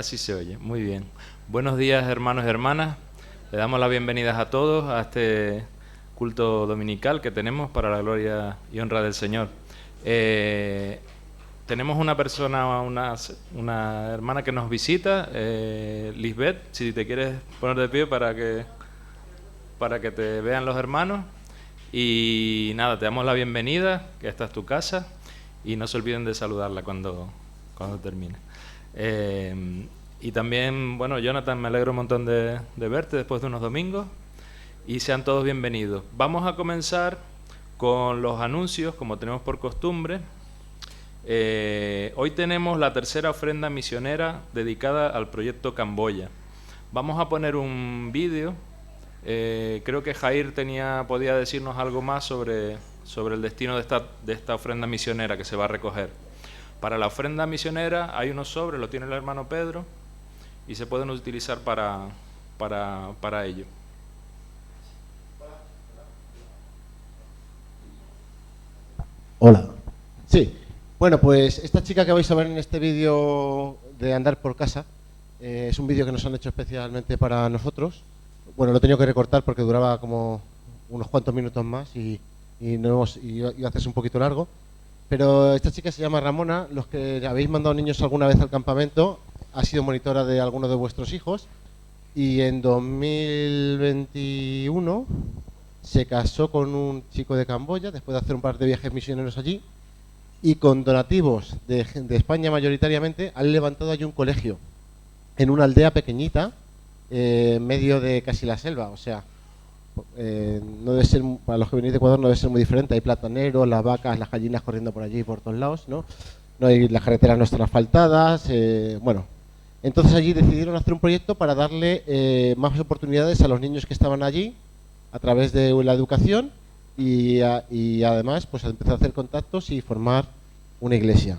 Ahora sí se oye, muy bien. Buenos días, hermanos y hermanas. Le damos las bienvenidas a todos a este culto dominical que tenemos para la gloria y honra del Señor. Tenemos una persona, una hermana que nos visita, Lisbeth, si te quieres poner de pie para que te vean los hermanos. Y nada, te damos la bienvenida, que esta es tu casa, y no se olviden de saludarla cuando termine. Y también, bueno, Jonathan, me alegro un montón de verte después de unos domingos, y sean todos bienvenidos. Vamos a comenzar con los anuncios, como tenemos por costumbre. Hoy tenemos la tercera ofrenda misionera dedicada al proyecto Camboya. Vamos a poner un vídeo. Creo que Jair podía decirnos algo más sobre el destino de esta ofrenda misionera que se va a recoger. Para la ofrenda misionera hay unos sobres, lo tiene el hermano Pedro, y se pueden utilizar para ello. Hola. Sí. Bueno, pues esta chica que vais a ver en este vídeo de andar por casa es un vídeo que nos han hecho especialmente para nosotros. Bueno, lo he tenido que recortar porque duraba como unos cuantos minutos más y iba a hacerse un poquito largo. Pero esta chica se llama Ramona. Los que habéis mandado niños alguna vez al campamento, ha sido monitora de alguno de vuestros hijos, y en 2021 se casó con un chico de Camboya después de hacer un par de viajes misioneros allí, y con donativos de España mayoritariamente han levantado allí un colegio en una aldea pequeñita en medio de casi la selva. O sea, no debe ser, para los que venís de Ecuador no debe ser muy diferente. Hay plataneros, las vacas, las gallinas corriendo por allí y por todos lados, ¿no? Las carreteras no están asfaltadas. Bueno, entonces allí decidieron hacer un proyecto para darle más oportunidades a los niños que estaban allí a través de la educación, y además pues empezar a hacer contactos y formar una iglesia.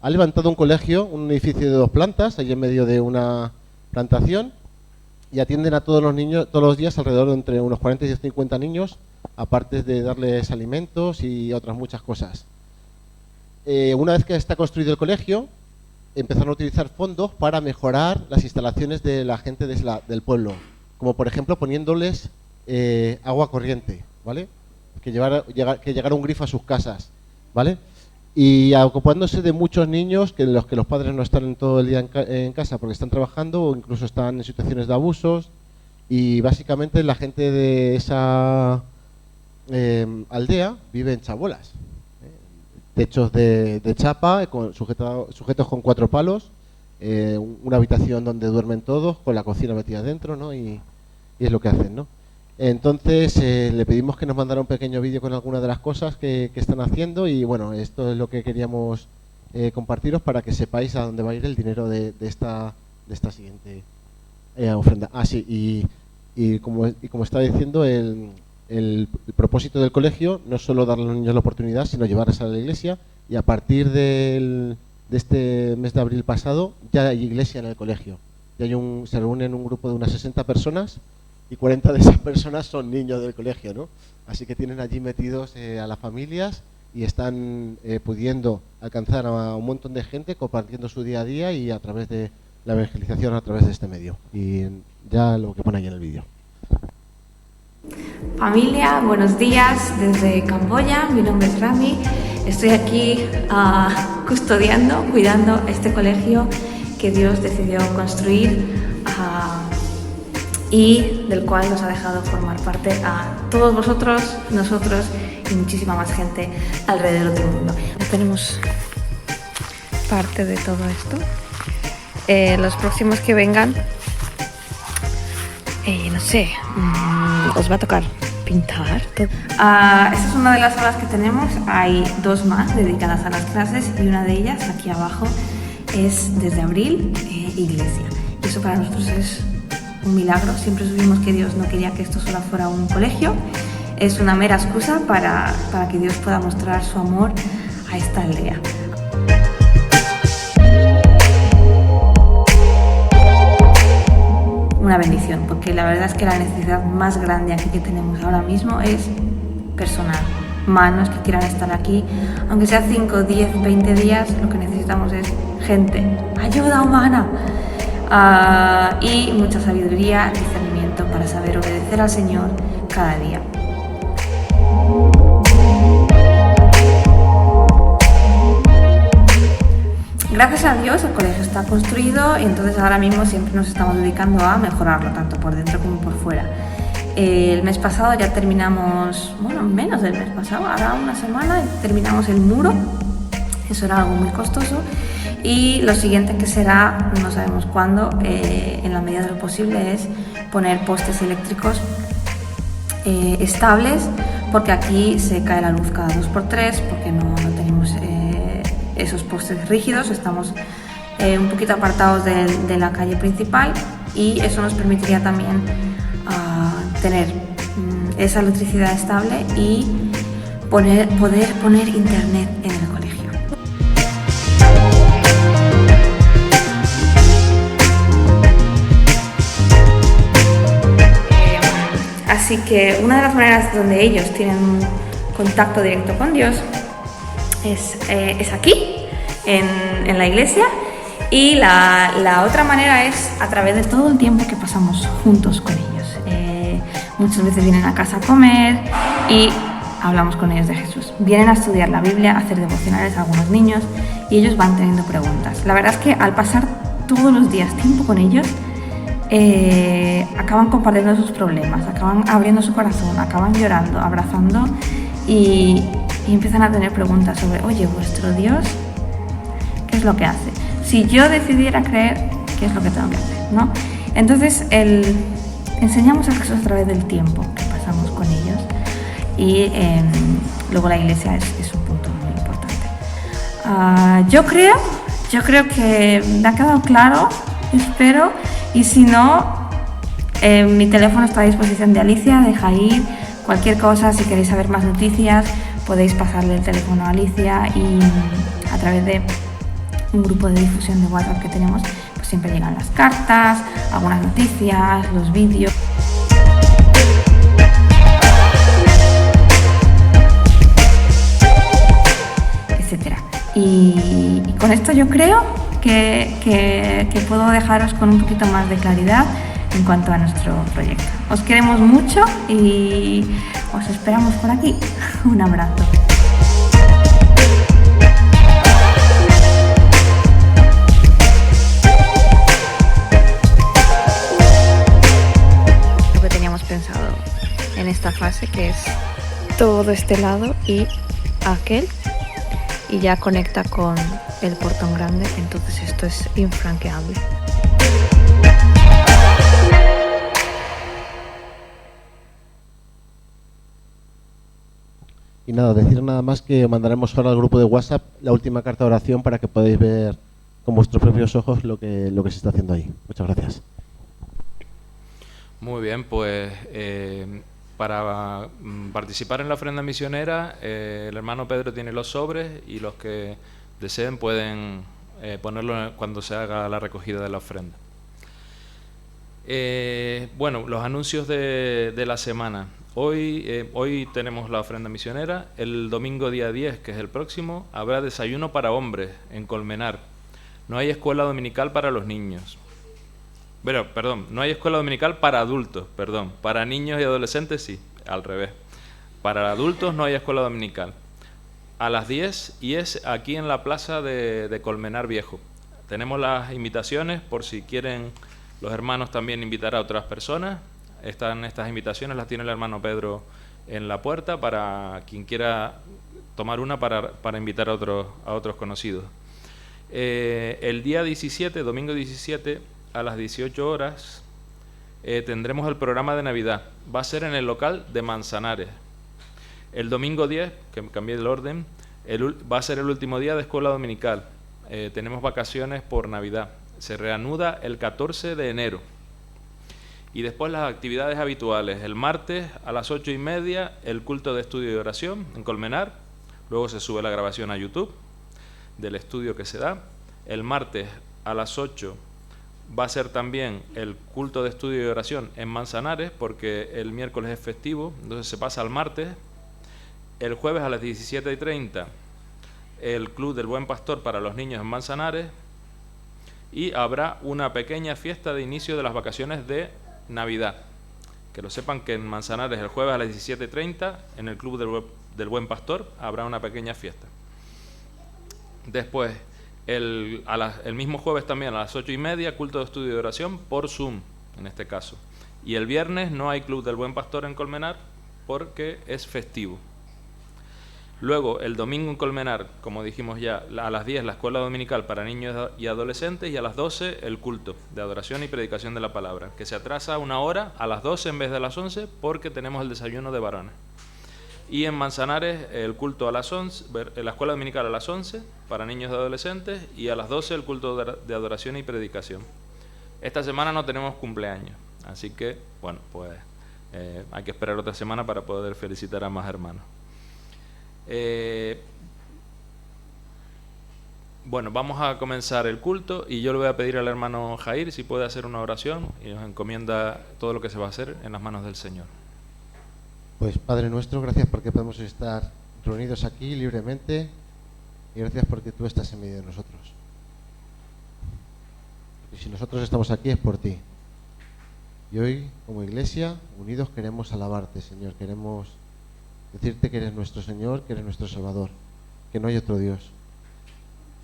Ha levantado un colegio, un edificio de 2 plantas, allí en medio de una plantación, y atienden a todos los niños todos los días, alrededor de entre unos 40 y 50 niños, aparte de darles alimentos y otras muchas cosas. Una vez que está construido el colegio, empezaron a utilizar fondos para mejorar las instalaciones de la gente del pueblo, como por ejemplo poniéndoles agua corriente, ¿vale? Que llegara un grifo a sus casas, ¿vale? Y ocupándose de muchos niños que los padres no están todo el día en casa porque están trabajando o incluso están en situaciones de abusos. Y básicamente la gente de esa aldea vive en chabolas, techos de chapa, sujetos con 4 palos, una habitación donde duermen todos, con la cocina metida dentro, ¿no? Y es lo que hacen, ¿no? Entonces le pedimos que nos mandara un pequeño vídeo con algunas de las cosas que están haciendo, y bueno, esto es lo que queríamos compartiros para que sepáis a dónde va a ir el dinero de esta siguiente ofrenda. Ah, sí, y como estaba diciendo, el propósito del colegio no es solo darle a los niños la oportunidad, sino llevarles a la iglesia, y a partir de este mes de abril pasado ya hay iglesia en el colegio. Ya se reúnen un grupo de unas 60 personas, y 40 de esas personas son niños del colegio, ¿no? Así que tienen allí metidos a las familias y están pudiendo alcanzar a un montón de gente compartiendo su día a día y a través de la evangelización a través de este medio. Y ya lo que pone ahí en el vídeo. Familia, buenos días desde Camboya. Mi nombre es Rami. Estoy aquí cuidando este colegio que Dios decidió construir y del cual nos ha dejado formar parte a todos vosotros, nosotros y muchísima más gente alrededor del mundo. Tenemos parte de todo esto. Los próximos que vengan, no sé, os va a tocar pintar todo. Esta es una de las salas que tenemos. Hay 2 más dedicadas a las clases, y una de ellas, aquí abajo, es desde abril iglesia. Y eso para nosotros es un milagro. Siempre supimos que Dios no quería que esto solo fuera un colegio. Es una mera excusa para que Dios pueda mostrar su amor a esta aldea. Una bendición, porque la verdad es que la necesidad más grande aquí que tenemos ahora mismo es personal, manos que quieran estar aquí, aunque sea 5, 10, 20 días. Lo que necesitamos es gente, ayuda humana. y mucha sabiduría, discernimiento para saber obedecer al Señor cada día. Gracias a Dios el colegio está construido y entonces ahora mismo siempre nos estamos dedicando a mejorarlo, tanto por dentro como por fuera. El mes pasado ya terminamos, bueno, menos del mes pasado, ahora una semana, terminamos el muro. Eso era algo muy costoso. Y lo siguiente que será, no sabemos cuándo, en la medida de lo posible, es poner postes eléctricos estables, porque aquí se cae la luz cada 2x3, porque no tenemos esos postes rígidos, estamos un poquito apartados de la calle principal, y eso nos permitiría también tener esa electricidad estable y poder poner internet en el colegio. Así que una de las maneras donde ellos tienen un contacto directo con Dios es aquí, en la iglesia, y la otra manera es a través de todo el tiempo que pasamos juntos con ellos. Muchas veces vienen a casa a comer y hablamos con ellos de Jesús. Vienen a estudiar la Biblia, a hacer devocionales a algunos niños, y ellos van teniendo preguntas. La verdad es que al pasar todos los días tiempo con ellos, acaban compartiendo sus problemas, acaban abriendo su corazón, acaban llorando, abrazando y empiezan a tener preguntas sobre, oye, vuestro Dios, ¿qué es lo que hace? Si yo decidiera creer, ¿qué es lo que tengo que hacer? ¿No? Entonces, enseñamos a Jesús a través del tiempo que pasamos con ellos, y luego la iglesia es un punto muy importante. Yo creo que me ha quedado claro, espero, y si no, mi teléfono está a disposición de Alicia, de Jair, cualquier cosa, si queréis saber más noticias, podéis pasarle el teléfono a Alicia, y a través de un grupo de difusión de WhatsApp que tenemos, pues siempre llegan las cartas, algunas noticias, los vídeos. Etcétera. Y con esto yo creo que puedo dejaros con un poquito más de claridad en cuanto a nuestro proyecto. Os queremos mucho y os esperamos por aquí. Un abrazo. Lo que teníamos pensado en esta fase, que es todo este lado y aquel, y ya conecta con el portón grande, entonces esto es infranqueable. Y nada, decir nada más que mandaremos ahora al grupo de WhatsApp la última carta de oración para que podáis ver con vuestros propios ojos lo que se está haciendo ahí. Muchas gracias. Muy bien, pues para participar en la ofrenda misionera, el hermano Pedro tiene los sobres, y los que deseen pueden ponerlo cuando se haga la recogida de la ofrenda. Bueno, los anuncios de la semana. Hoy tenemos la ofrenda misionera. El domingo día 10, que es el próximo, habrá desayuno para hombres en Colmenar. No hay escuela dominical para los niños. Pero, perdón, no hay escuela dominical para adultos, perdón. Para niños y adolescentes sí, al revés. Para adultos no hay escuela dominical. A las 10, y es aquí en la plaza de Colmenar Viejo. Tenemos las invitaciones por si quieren los hermanos también invitar a otras personas. Estas invitaciones las tiene el hermano Pedro en la puerta para quien quiera tomar una para invitar a otros conocidos. El día 17, domingo 17, a las 18 horas, tendremos el programa de Navidad. Va a ser en el local de Manzanares. El domingo 10, que cambié el orden, va a ser el último día de escuela dominical. Tenemos vacaciones por Navidad. Se reanuda el 14 de enero. Y después las actividades habituales. El martes a las 8:30, el culto de estudio y oración en Colmenar. Luego se sube la grabación a YouTube del estudio que se da. El martes a las 8 va a ser también el culto de estudio y oración en Manzanares, porque el miércoles es festivo, entonces se pasa al martes. El jueves a las 17:30, el Club del Buen Pastor para los niños en Manzanares. y habrá una pequeña fiesta de inicio de las vacaciones de Navidad. Que lo sepan que en Manzanares el jueves a las 17:30 en el Club del Buen Pastor habrá una pequeña fiesta. Después, el mismo jueves también a las 8:30, culto de estudio y oración por Zoom, en este caso. Y el viernes no hay Club del Buen Pastor en Colmenar porque es festivo. Luego, el domingo en Colmenar, como dijimos ya, a las 10 la escuela dominical para niños y adolescentes y a las 12 el culto de adoración y predicación de la palabra, que se atrasa una hora a las 12 en vez de las 11 porque tenemos el desayuno de varones. Y en Manzanares el culto a las 11, la escuela dominical a las 11 para niños y adolescentes y a las 12 el culto de adoración y predicación. Esta semana no tenemos cumpleaños, así que, bueno, pues hay que esperar otra semana para poder felicitar a más hermanos. Bueno, vamos a comenzar el culto y yo le voy a pedir al hermano Jair si puede hacer una oración y nos encomienda todo lo que se va a hacer en las manos del Señor. Pues Padre nuestro, gracias porque podemos estar reunidos aquí libremente y gracias porque tú estás en medio de nosotros. Y si nosotros estamos aquí es por ti. Y hoy, como iglesia, unidos queremos alabarte, Señor. Queremos decirte que eres nuestro Señor, que eres nuestro Salvador, que no hay otro Dios,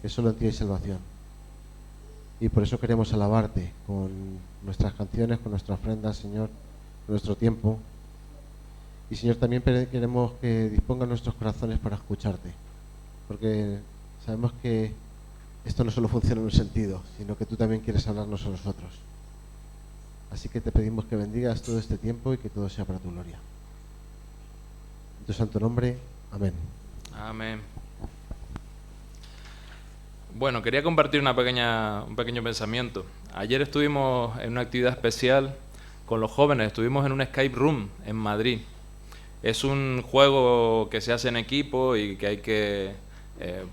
que solo en ti hay salvación. Y por eso queremos alabarte con nuestras canciones, con nuestras ofrendas, Señor, con nuestro tiempo. Y Señor, también queremos que disponga nuestros corazones para escucharte, porque sabemos que esto no solo funciona en un sentido, sino que tú también quieres hablarnos a nosotros. Así que te pedimos que bendigas todo este tiempo y que todo sea para tu gloria. En tu santo nombre, amén. Amén. Bueno, quería compartir un pequeño pensamiento. Ayer estuvimos en una actividad especial con los jóvenes, estuvimos en un escape room en Madrid. Es un juego que se hace en equipo y que hay que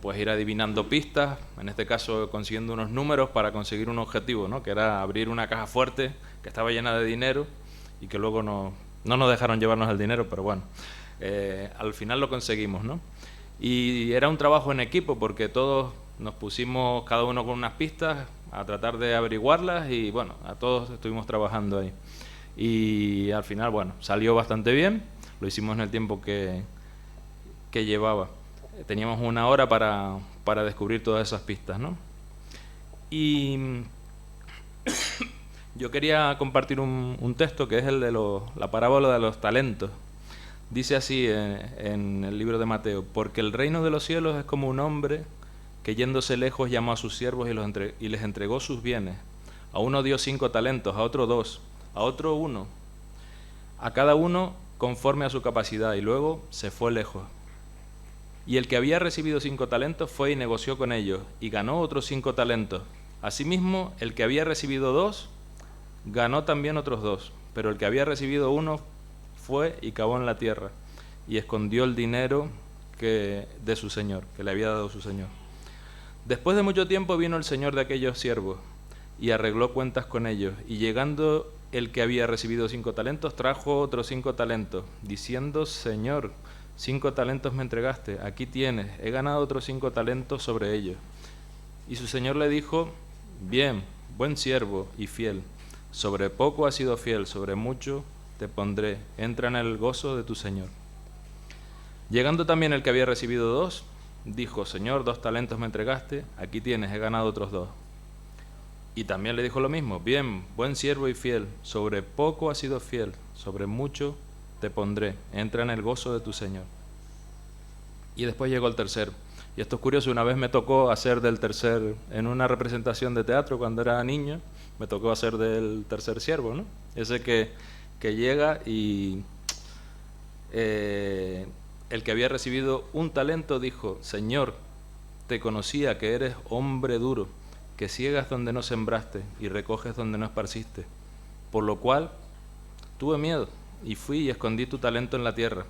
pues ir adivinando pistas, en este caso consiguiendo unos números para conseguir un objetivo, ¿no? Que era abrir una caja fuerte que estaba llena de dinero y que luego no nos dejaron llevarnos el dinero, pero bueno, al final lo conseguimos, ¿no? Y era un trabajo en equipo porque todos nos pusimos cada uno con unas pistas a tratar de averiguarlas y bueno, a todos estuvimos trabajando ahí. Y al final, bueno, salió bastante bien, lo hicimos en el tiempo que llevaba. Teníamos una hora para descubrir todas esas pistas, ¿no? Y yo quería compartir un texto que es el de la parábola de los talentos. Dice así en el libro de Mateo: porque el reino de los cielos es como un hombre que yéndose lejos llamó a sus siervos y les entregó sus bienes. A uno dio 5 talentos, a otro 2, a otro 1, a cada uno conforme a su capacidad, y luego se fue lejos. Y el que había recibido 5 talentos fue y negoció con ellos, y ganó otros 5 talentos. Asimismo, el que había recibido 2, ganó también otros 2, pero el que había recibido 1 fue y cavó en la tierra, y escondió el dinero de su señor, que le había dado su señor. Después de mucho tiempo vino el señor de aquellos siervos, y arregló cuentas con ellos, y llegando el que había recibido 5 talentos, trajo otros 5 talentos, diciendo: Señor, 5 talentos me entregaste, aquí tienes, he ganado otros 5 talentos sobre ellos. Y su señor le dijo: bien, buen siervo y fiel, sobre poco has sido fiel, sobre mucho te pondré, entra en el gozo de tu señor. Llegando también el que había recibido 2, dijo: Señor, 2 talentos me entregaste, aquí tienes, he ganado otros 2. Y también le dijo lo mismo: bien, buen siervo y fiel, sobre poco has sido fiel, sobre mucho te pondré, entra en el gozo de tu señor. Y después llegó el tercero. Y esto es curioso, una vez me tocó hacer del tercer, en una representación de teatro cuando era niño, me tocó hacer del tercer siervo, ¿no? Ese que llega y el que había recibido 1 talento dijo: Señor, te conocía que eres hombre duro, que ciegas donde no sembraste y recoges donde no esparciste, por lo cual tuve miedo y fui y escondí tu talento en la tierra.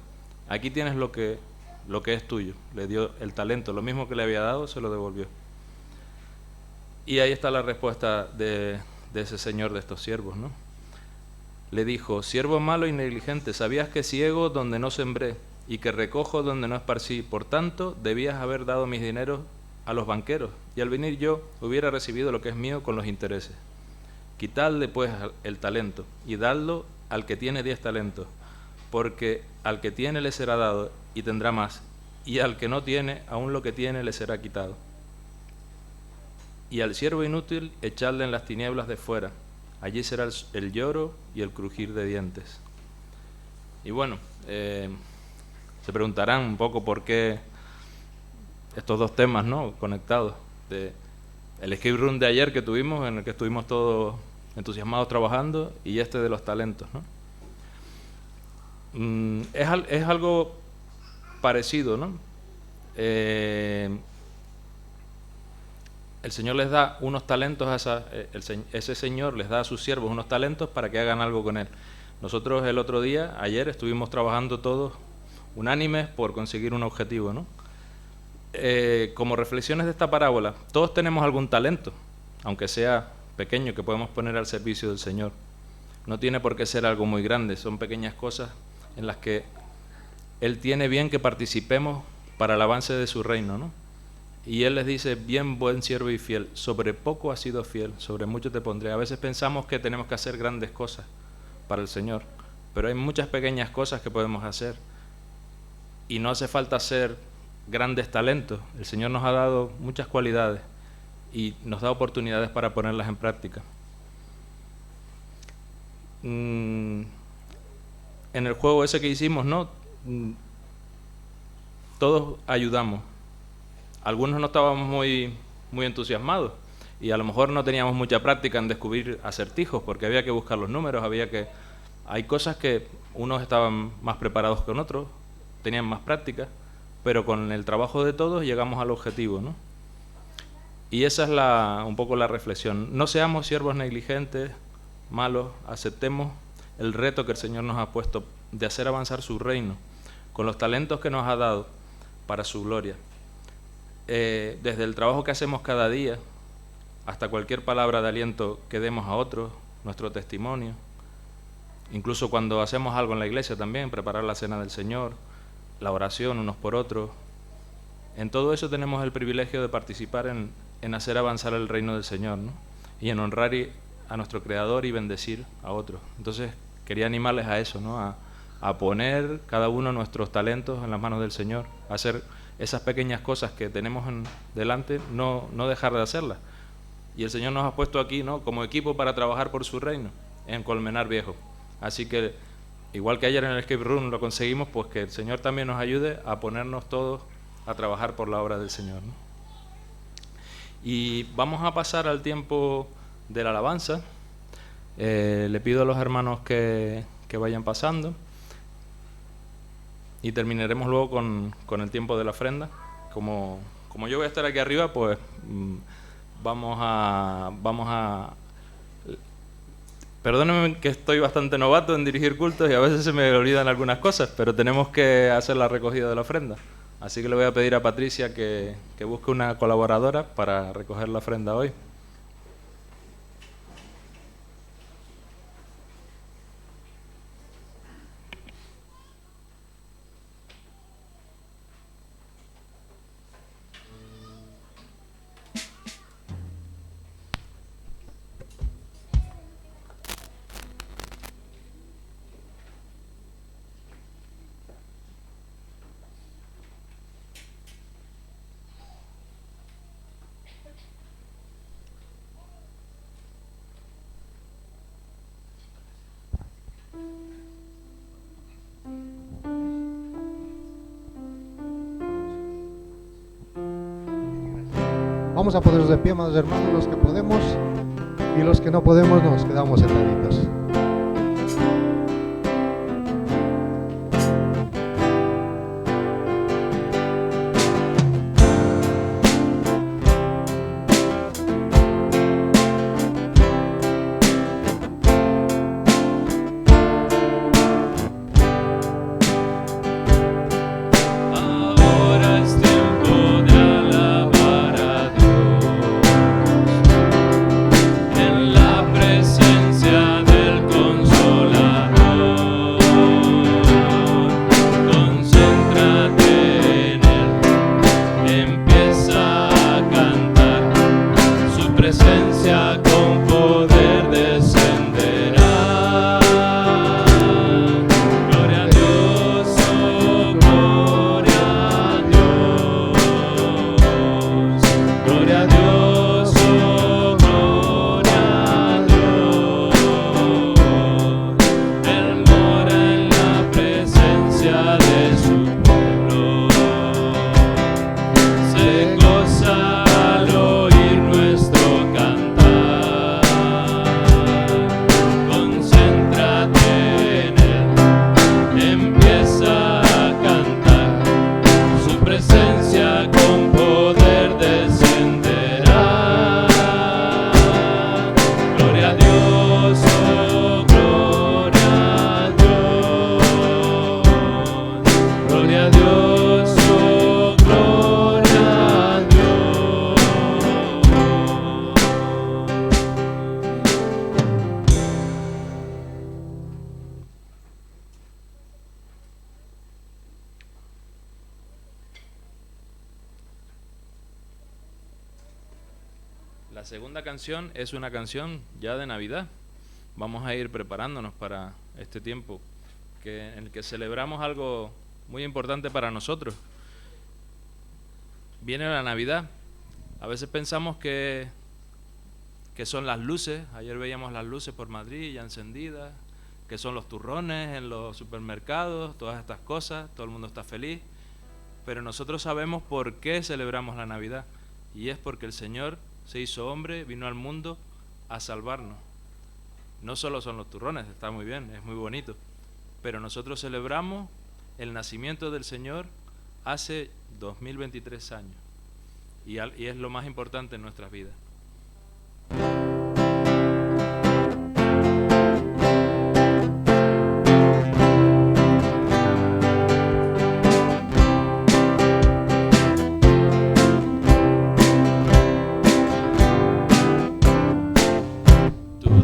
Aquí tienes lo que es tuyo. Le dio el talento, lo mismo que le había dado, se lo devolvió. Y ahí está la respuesta de ese señor de estos siervos, ¿no? Le dijo: siervo malo y negligente, sabías que ciego donde no sembré y que recojo donde no esparcí, por tanto debías haber dado mis dineros a los banqueros, y al venir yo hubiera recibido lo que es mío con los intereses. Quitadle pues el talento y dadlo al que tiene 10 talentos, porque al que tiene le será dado y tendrá más, y al que no tiene, aún lo que tiene le será quitado. Y al siervo inútil echadle en las tinieblas de fuera, allí será el lloro y el crujir de dientes. Y bueno, se preguntarán un poco por qué estos dos temas, ¿no?, conectados. El escape room de ayer que tuvimos, en el que estuvimos todos entusiasmados trabajando, y este de los talentos, ¿no? Es algo parecido, ¿no? El Señor les da unos talentos ese Señor les da a sus siervos unos talentos para que hagan algo con él. Nosotros el otro día, ayer, estuvimos trabajando todos unánimes por conseguir un objetivo, ¿no? Como reflexiones de esta parábola, todos tenemos algún talento, aunque sea pequeño, que podemos poner al servicio del Señor. No tiene por qué ser algo muy grande, son pequeñas cosas en las que Él tiene bien que participemos para el avance de su reino, ¿no? Y Él les dice: bien, buen siervo y fiel, sobre poco has sido fiel, sobre mucho te pondré. A veces pensamos que tenemos que hacer grandes cosas para el Señor, pero hay muchas pequeñas cosas que podemos hacer, y no hace falta ser grandes talentos. El Señor nos ha dado muchas cualidades y nos da oportunidades para ponerlas en práctica. En el juego ese que hicimos, ¿no?, todos ayudamos. Algunos no estábamos muy entusiasmados y a lo mejor no teníamos mucha práctica en descubrir acertijos, porque había que buscar los números, hay cosas que unos estaban más preparados que otros, tenían más práctica, pero con el trabajo de todos llegamos al objetivo, ¿no? Y esa es un poco la reflexión. No seamos siervos negligentes, malos, aceptemos el reto que el Señor nos ha puesto de hacer avanzar su reino con los talentos que nos ha dado para su gloria. Desde el trabajo que hacemos cada día hasta cualquier palabra de aliento que demos a otros, nuestro testimonio, incluso cuando hacemos algo en la iglesia también, preparar la cena del Señor, la oración unos por otros. En todo eso tenemos el privilegio de participar en hacer avanzar el reino del Señor, ¿no?, y en honrar a nuestro Creador y bendecir a otros. Entonces quería animarles a eso, ¿no?, a poner cada uno nuestros talentos en las manos del Señor, a hacer esas pequeñas cosas que tenemos delante, no dejar de hacerlas. Y el Señor nos ha puesto aquí, ¿no?, como equipo para trabajar por su reino, en Colmenar Viejo. Así que, igual que ayer en el escape room lo conseguimos, pues que el Señor también nos ayude a ponernos todos a trabajar por la obra del Señor, ¿no? Y vamos a pasar al tiempo de la alabanza. Le pido a los hermanos que vayan pasando, y terminaremos luego con el tiempo de la ofrenda. Como yo voy a estar aquí arriba, pues vamos a perdónenme que estoy bastante novato en dirigir cultos y a veces se me olvidan algunas cosas, pero tenemos que hacer la recogida de la ofrenda. Así que le voy a pedir a Patricia que busque una colaboradora para recoger la ofrenda hoy. Vamos a ponernos de pie, amados hermanos, los que podemos, y los que no podemos nos quedamos sentaditos. En la presencia del La segunda canción es una canción ya de Navidad. Vamos a ir preparándonos para este tiempo en el que celebramos algo muy importante para nosotros. Viene la Navidad. A veces pensamos que son las luces. Ayer veíamos las luces por Madrid ya encendidas, que son los turrones en los supermercados, todas estas cosas, todo el mundo está feliz. Pero nosotros sabemos por qué celebramos la Navidad, y es porque el Señor se hizo hombre, vino al mundo a salvarnos. No solo son los turrones, está muy bien, es muy bonito, pero nosotros celebramos el nacimiento del Señor hace 2023 años, y es lo más importante en nuestras vidas.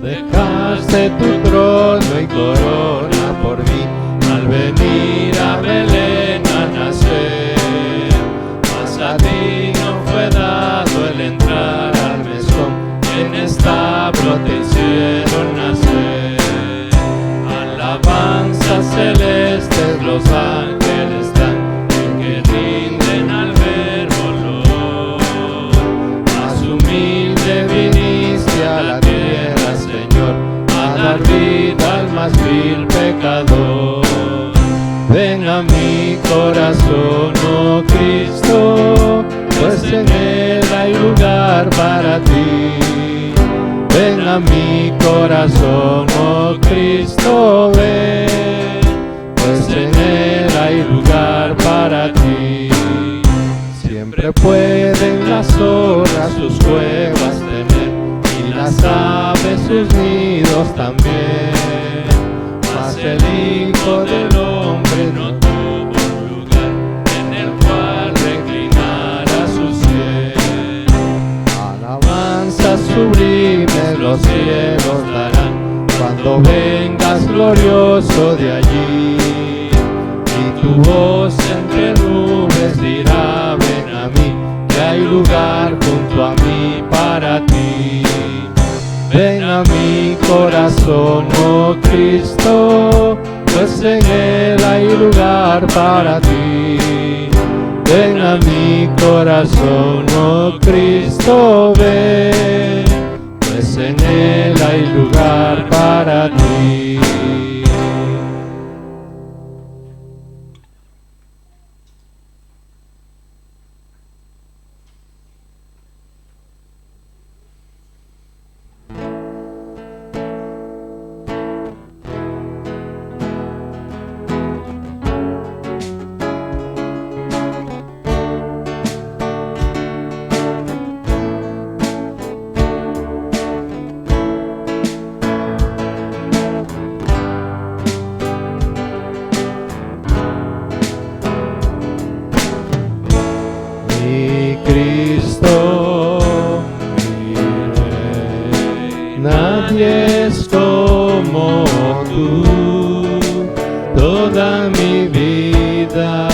Dejaste tu trono y corona por mí al venir a Belén a nacer, mas a ti no fue dado el entrar al mesón, en establo te hicieron nacer. Alabanzas celestes los ángeles dan, que rinden al verbo olor. Más humilde viniste a la tierra, Señor, a dar vida al más vil pecador. Ven a mi corazón, oh Cristo, pues en él hay lugar para ti. Ven a mi corazón, oh Cristo, ven, pues en él hay lugar para ti. Siempre pueden las zorras sus cuevas tener, y las aves sus nidos también, mas el Hijo del Hombre no tuvo un lugar en el cual reclinara su sien. Alabanzas sublimes los cielos darán cuando vengas glorioso de allí, y tu voz entre nubes dirá: ven a mí, que hay lugar junto a mí para ti. Ven a mi corazón, oh Cristo, pues en él hay lugar para ti. Ven a mi corazón, oh Cristo, ven, pues en él hay lugar para ti. Nadie es como tú, toda mi vida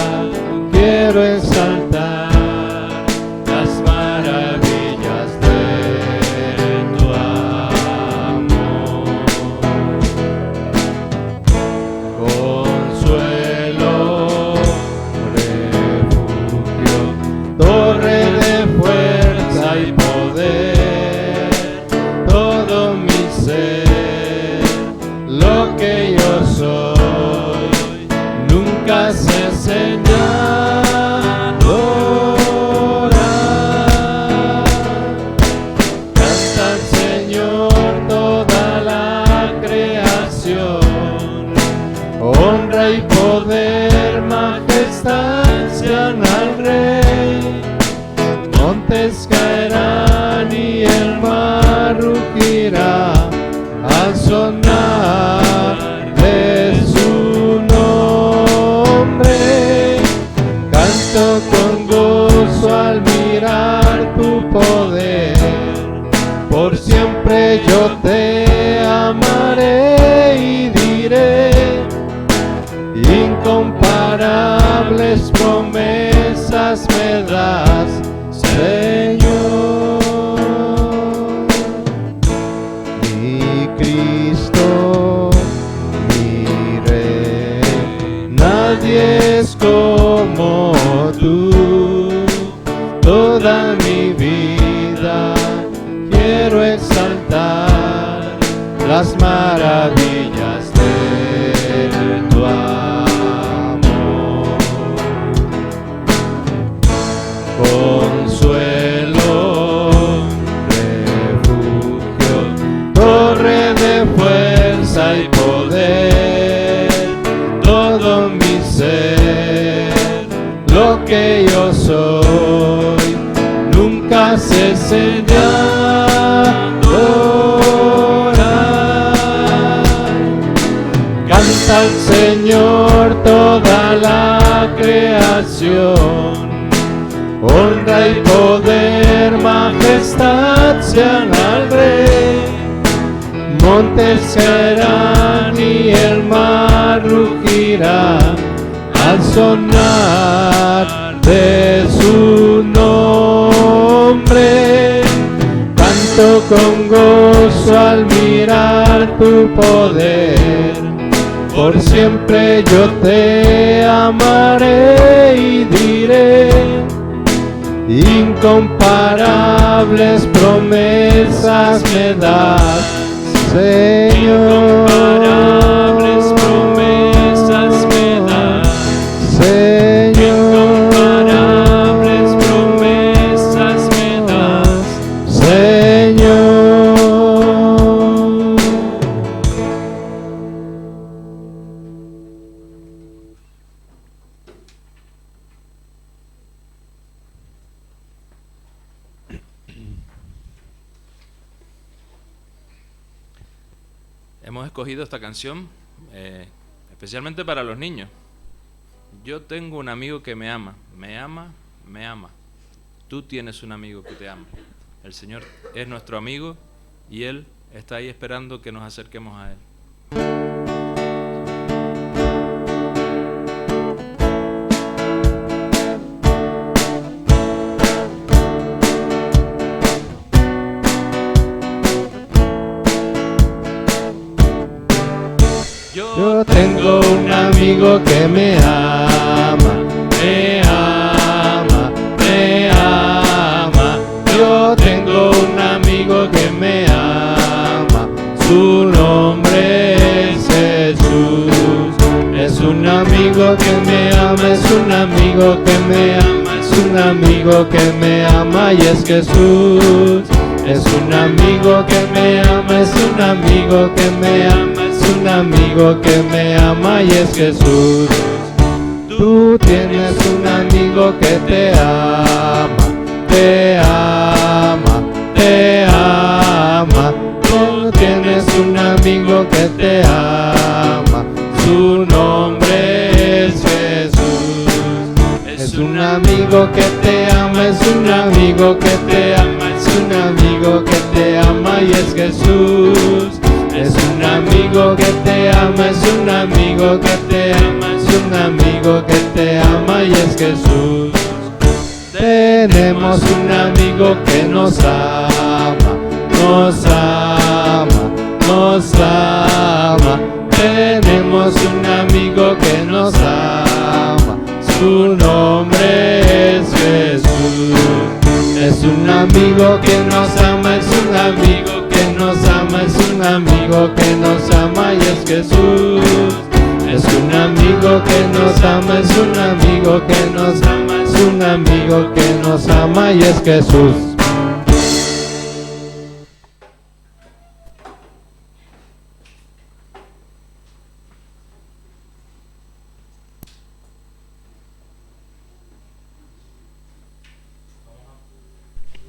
quiero exaltar las maravillas de tu amor. Consuelo, refugio, torre de fuerza y poder, todo mi ser, lo que yo soy, nunca se enseña adorar. Canta al Señor toda la creación, honra y poder, majestad sean al Rey. Montes caerán y el mar rugirá al sonar de su nombre. Canto con gozo al mirar tu poder, por siempre yo te amaré y diré: incomparables promesas me das, Señor. mi vida quiero exaltar las maravillas de tu amor. Consuelo, refugio, torre de fuerza y poder, todo mi ser, lo que yo soy, nunca cese de adorar. Canta al Señor toda la creación, honra y poder, majestad sean al Rey. Montes caerán y el mar rugirá al sonar de su nombre. Canto con gozo al mirar tu poder, por siempre yo te amaré y diré: incomparables promesas me das, Señor. Incomparables promesas me das, Señor. Incomparables promesas me das, Señor. Hemos escogido esta canción especialmente para los niños. Yo tengo un amigo que me ama, me ama, me ama. Tú tienes un amigo que te ama. El Señor es nuestro amigo y Él está ahí esperando que nos acerquemos a Él. Yo tengo un amigo que me ama, me ama, me ama. Yo tengo un amigo que me ama, su nombre es Jesús. Es un amigo que me ama, es un amigo que me ama, es un amigo que me ama y es Jesús. Es un amigo que me ama, es un amigo que me ama, es un amigo que me ama y es Jesús. Tú tienes un amigo que te ama, te ama, te ama. Tú tienes un amigo que te ama, su nombre es Jesús. Es un amigo que te ama, es un amigo que te ama, es un amigo que te ama y es Jesús. Es un amigo que te ama, es un amigo que te ama, es un amigo que te ama y es Jesús. Tenemos un amigo que nos ama, nos ama, nos ama. Tenemos un amigo que nos ama, su nombre es Jesús. Es un amigo que nos ama, es un amigo que nos ama, es un amigo que nos ama y es Jesús. Es un amigo que nos ama, es un amigo que nos ama, es un amigo que nos ama y es Jesús.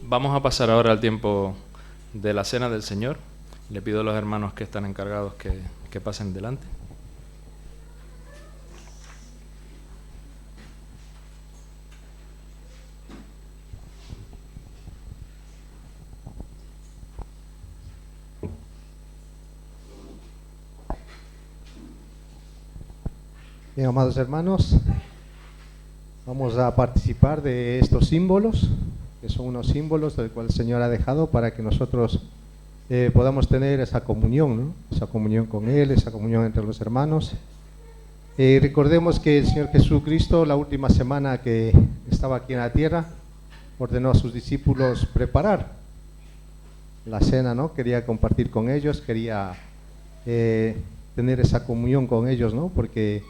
Vamos a pasar ahora al tiempo de la Cena del Señor. Le pido a los hermanos que están encargados que pasen delante. Bien, amados hermanos, vamos a participar de estos símbolos, que son unos símbolos del cual el Señor ha dejado para que nosotros podamos tener esa comunión, ¿no? Esa comunión con Él, esa comunión entre los hermanos. Recordemos que el Señor Jesucristo, la última semana que estaba aquí en la tierra, ordenó a sus discípulos preparar la cena, ¿no? Quería compartir con ellos, quería tener esa comunión con ellos, ¿no? Porque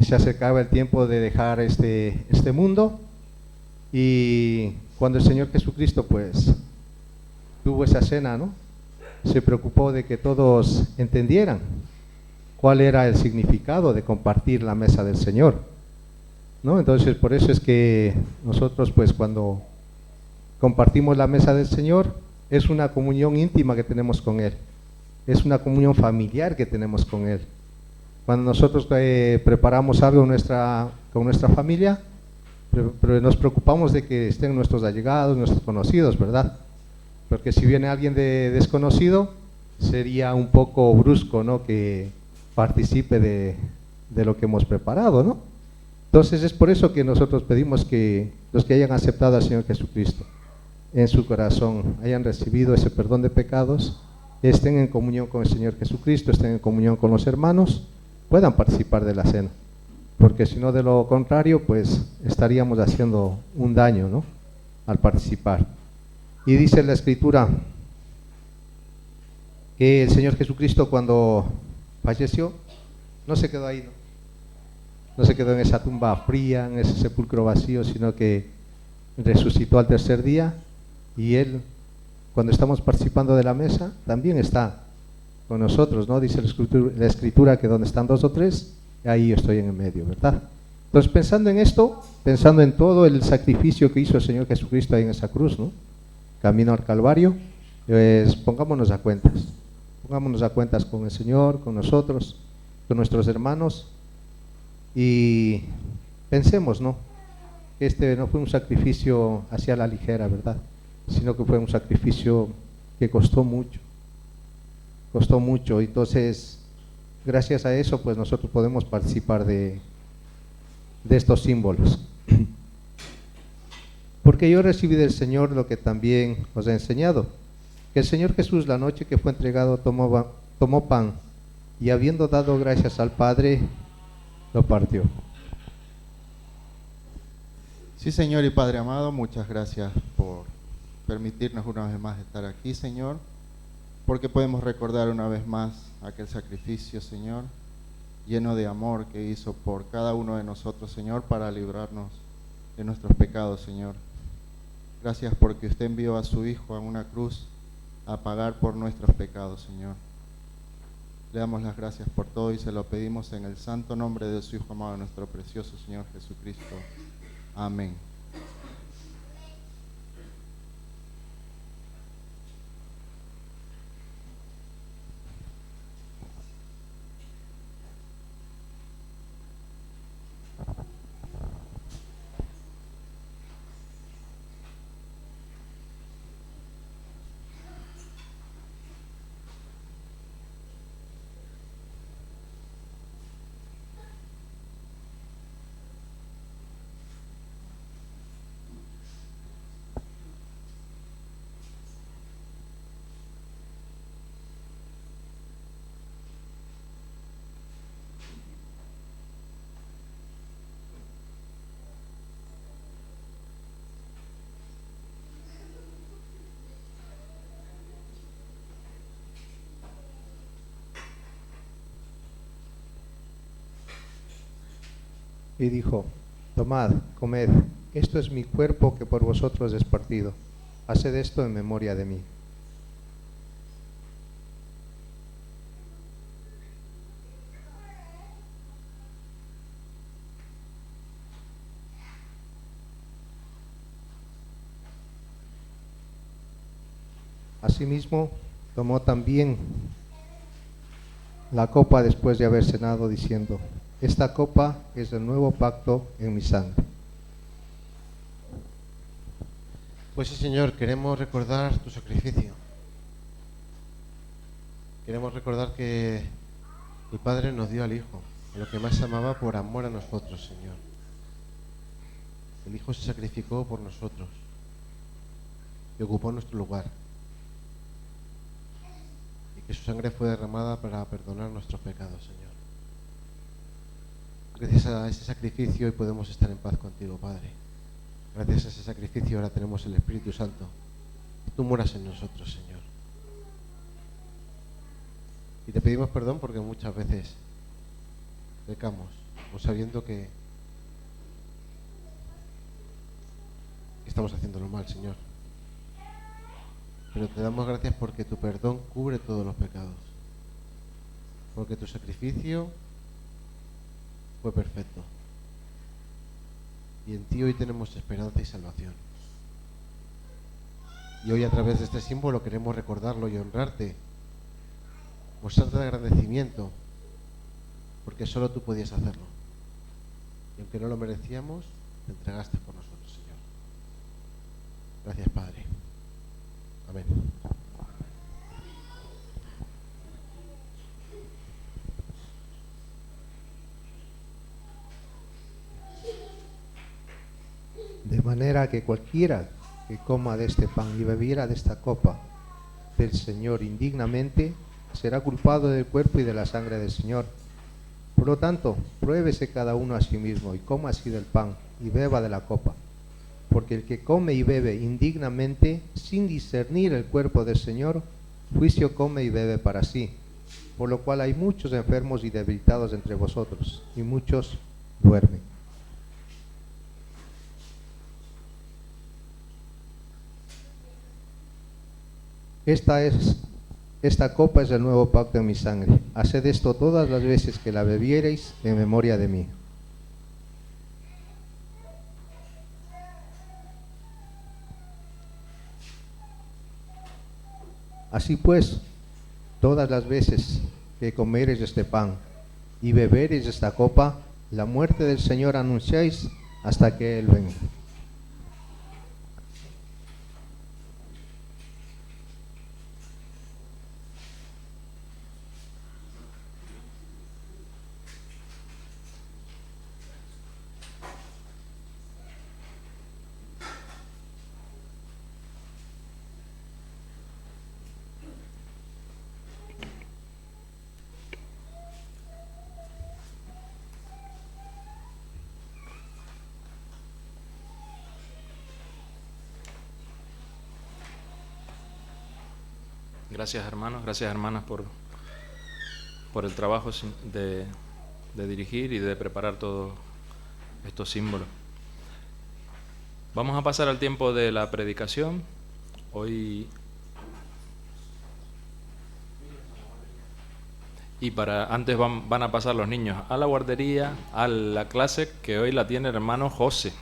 se acercaba el tiempo de dejar este mundo, y cuando el Señor Jesucristo pues tuvo esa cena, ¿no? Se preocupó de que todos entendieran cuál era el significado de compartir la mesa del Señor, ¿no? Entonces, por eso es que nosotros pues cuando compartimos la mesa del Señor, es una comunión íntima que tenemos con Él, es una comunión familiar que tenemos con Él. Cuando nosotros preparamos algo con nuestra familia, pero nos preocupamos de que estén nuestros allegados, nuestros conocidos, ¿verdad? Porque si viene alguien desconocido, sería un poco brusco, ¿no?, que participe de lo que hemos preparado, ¿no? Entonces es por eso que nosotros pedimos que los que hayan aceptado al Señor Jesucristo en su corazón, hayan recibido ese perdón de pecados, estén en comunión con el Señor Jesucristo, estén en comunión con los hermanos, puedan participar de la cena, porque si no, de lo contrario, pues estaríamos haciendo un daño, ¿no?, al participar. Y dice la Escritura que el Señor Jesucristo, cuando falleció, no se quedó ahí, no se quedó en esa tumba fría, en ese sepulcro vacío, sino que resucitó al tercer día, y Él, cuando estamos participando de la mesa, también está con nosotros, ¿no? Dice la Escritura que donde están dos o tres, ahí yo estoy en el medio, ¿verdad? Entonces, pensando en esto, pensando en todo el sacrificio que hizo el Señor Jesucristo ahí en esa cruz, ¿no?, camino al Calvario, pues pongámonos a cuentas con el Señor, con nosotros, con nuestros hermanos, y pensemos, ¿no?, que este no fue un sacrificio hacia la ligera, ¿verdad?, sino que fue un sacrificio que costó mucho. Entonces, gracias a eso, pues nosotros podemos participar de estos símbolos. Porque yo recibí del Señor lo que también os he enseñado, que el Señor Jesús, la noche que fue entregado, tomó pan, y habiendo dado gracias al Padre, lo partió. Sí, Señor y Padre amado, muchas gracias por permitirnos una vez más estar aquí, Señor, porque podemos recordar una vez más aquel sacrificio, Señor, lleno de amor que hizo por cada uno de nosotros, Señor, para librarnos de nuestros pecados, Señor. Gracias porque usted envió a su Hijo a una cruz a pagar por nuestros pecados, Señor. Le damos las gracias por todo y se lo pedimos en el santo nombre de su Hijo amado, nuestro precioso Señor Jesucristo. Amén. Y dijo: tomad, comed, esto es mi cuerpo que por vosotros es partido, haced esto en memoria de mí. Asimismo, tomó también la copa después de haber cenado, diciendo: esta copa es el nuevo pacto en mi sangre. Pues sí, Señor, queremos recordar tu sacrificio. Queremos recordar que el Padre nos dio al Hijo, a lo que más amaba, por amor a nosotros, Señor. El Hijo se sacrificó por nosotros y ocupó nuestro lugar. Y que su sangre fue derramada para perdonar nuestros pecados, Señor. Gracias a ese sacrificio hoy podemos estar en paz contigo, Padre. Gracias a ese sacrificio ahora tenemos el Espíritu Santo. Que tú mueras en nosotros, Señor. Y te pedimos perdón porque muchas veces pecamos, o sabiendo que estamos haciéndolo mal, Señor. Pero te damos gracias porque tu perdón cubre todos los pecados. Porque tu sacrificio fue perfecto. Y en ti hoy tenemos esperanza y salvación. Y hoy a través de este símbolo queremos recordarlo y honrarte, mostrarte agradecimiento, porque solo tú podías hacerlo. Y aunque no lo merecíamos, te entregaste por nosotros, Señor. Gracias, Padre. Amén. De manera que cualquiera que coma de este pan y bebiera de esta copa del Señor indignamente, será culpado del cuerpo y de la sangre del Señor. Por lo tanto, pruébese cada uno a sí mismo y coma así del pan y beba de la copa. Porque el que come y bebe indignamente, sin discernir el cuerpo del Señor, juicio come y bebe para sí. Por lo cual hay muchos enfermos y debilitados entre vosotros, y muchos duermen. Esta copa es el nuevo pacto en mi sangre. Haced esto todas las veces que la bebiereis en memoria de mí. Así pues, todas las veces que comiereis este pan y bebereis esta copa, la muerte del Señor anunciáis hasta que Él venga. Gracias, hermanos, gracias, hermanas, por el trabajo de dirigir y de preparar todos estos símbolos. Vamos a pasar al tiempo de la predicación. Hoy antes van a pasar los niños a la guardería, a la clase que hoy la tiene el hermano José.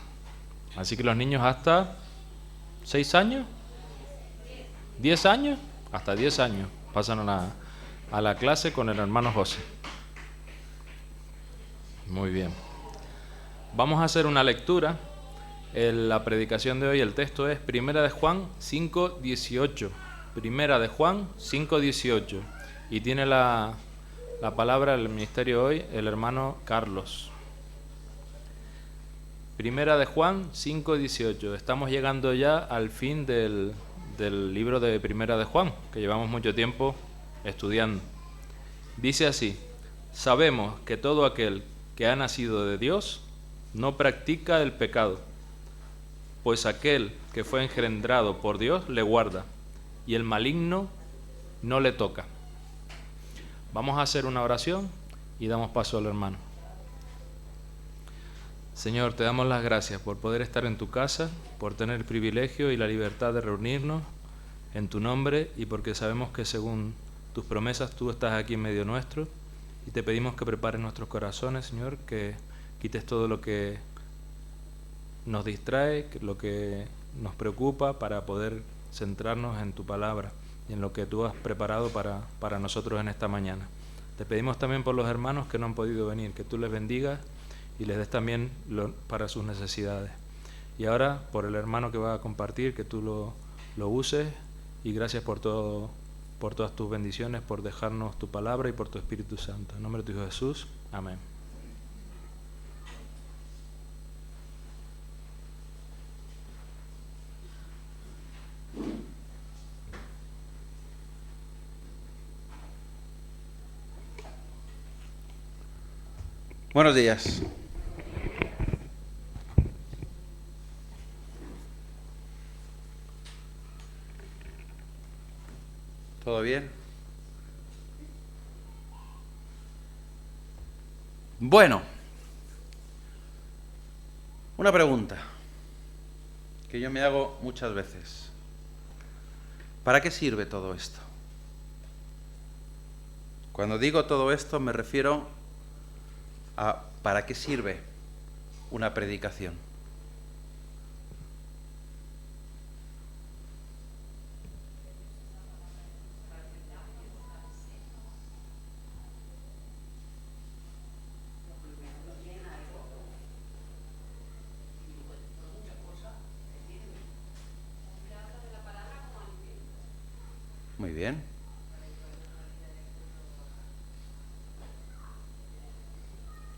Así que los niños hasta 6 años, 10 años, hasta 10 años pasan a la clase con el hermano José. Muy bien. Vamos a hacer una lectura. La predicación de hoy, el texto es Primera de Juan 5:18. Primera de Juan 5:18. Y tiene la palabra del ministerio hoy el hermano Carlos. Primera de Juan 5:18. Estamos llegando ya al fin del libro de Primera de Juan, que llevamos mucho tiempo estudiando. Dice así: sabemos que todo aquel que ha nacido de Dios no practica el pecado, pues aquel que fue engendrado por Dios le guarda, y el maligno no le toca. Vamos a hacer una oración y damos paso al hermano. Señor, te damos las gracias por poder estar en tu casa, por tener el privilegio y la libertad de reunirnos en tu nombre, y porque sabemos que según tus promesas tú estás aquí en medio nuestro, y te pedimos que prepares nuestros corazones, Señor, que quites todo lo que nos distrae, lo que nos preocupa, para poder centrarnos en tu palabra y en lo que tú has preparado para nosotros en esta mañana. Te pedimos también por los hermanos que no han podido venir, que tú les bendigas y les des también para sus necesidades. Y ahora, por el hermano que va a compartir, que tú lo uses, y gracias por todas tus bendiciones, por dejarnos tu palabra y por tu Espíritu Santo. En nombre de tu Hijo Jesús. Amén. Buenos días. ¿Todo bien? Bueno, una pregunta que yo me hago muchas veces. ¿Para qué sirve todo esto? Cuando digo todo esto me refiero a ¿para qué sirve una predicación? Muy bien.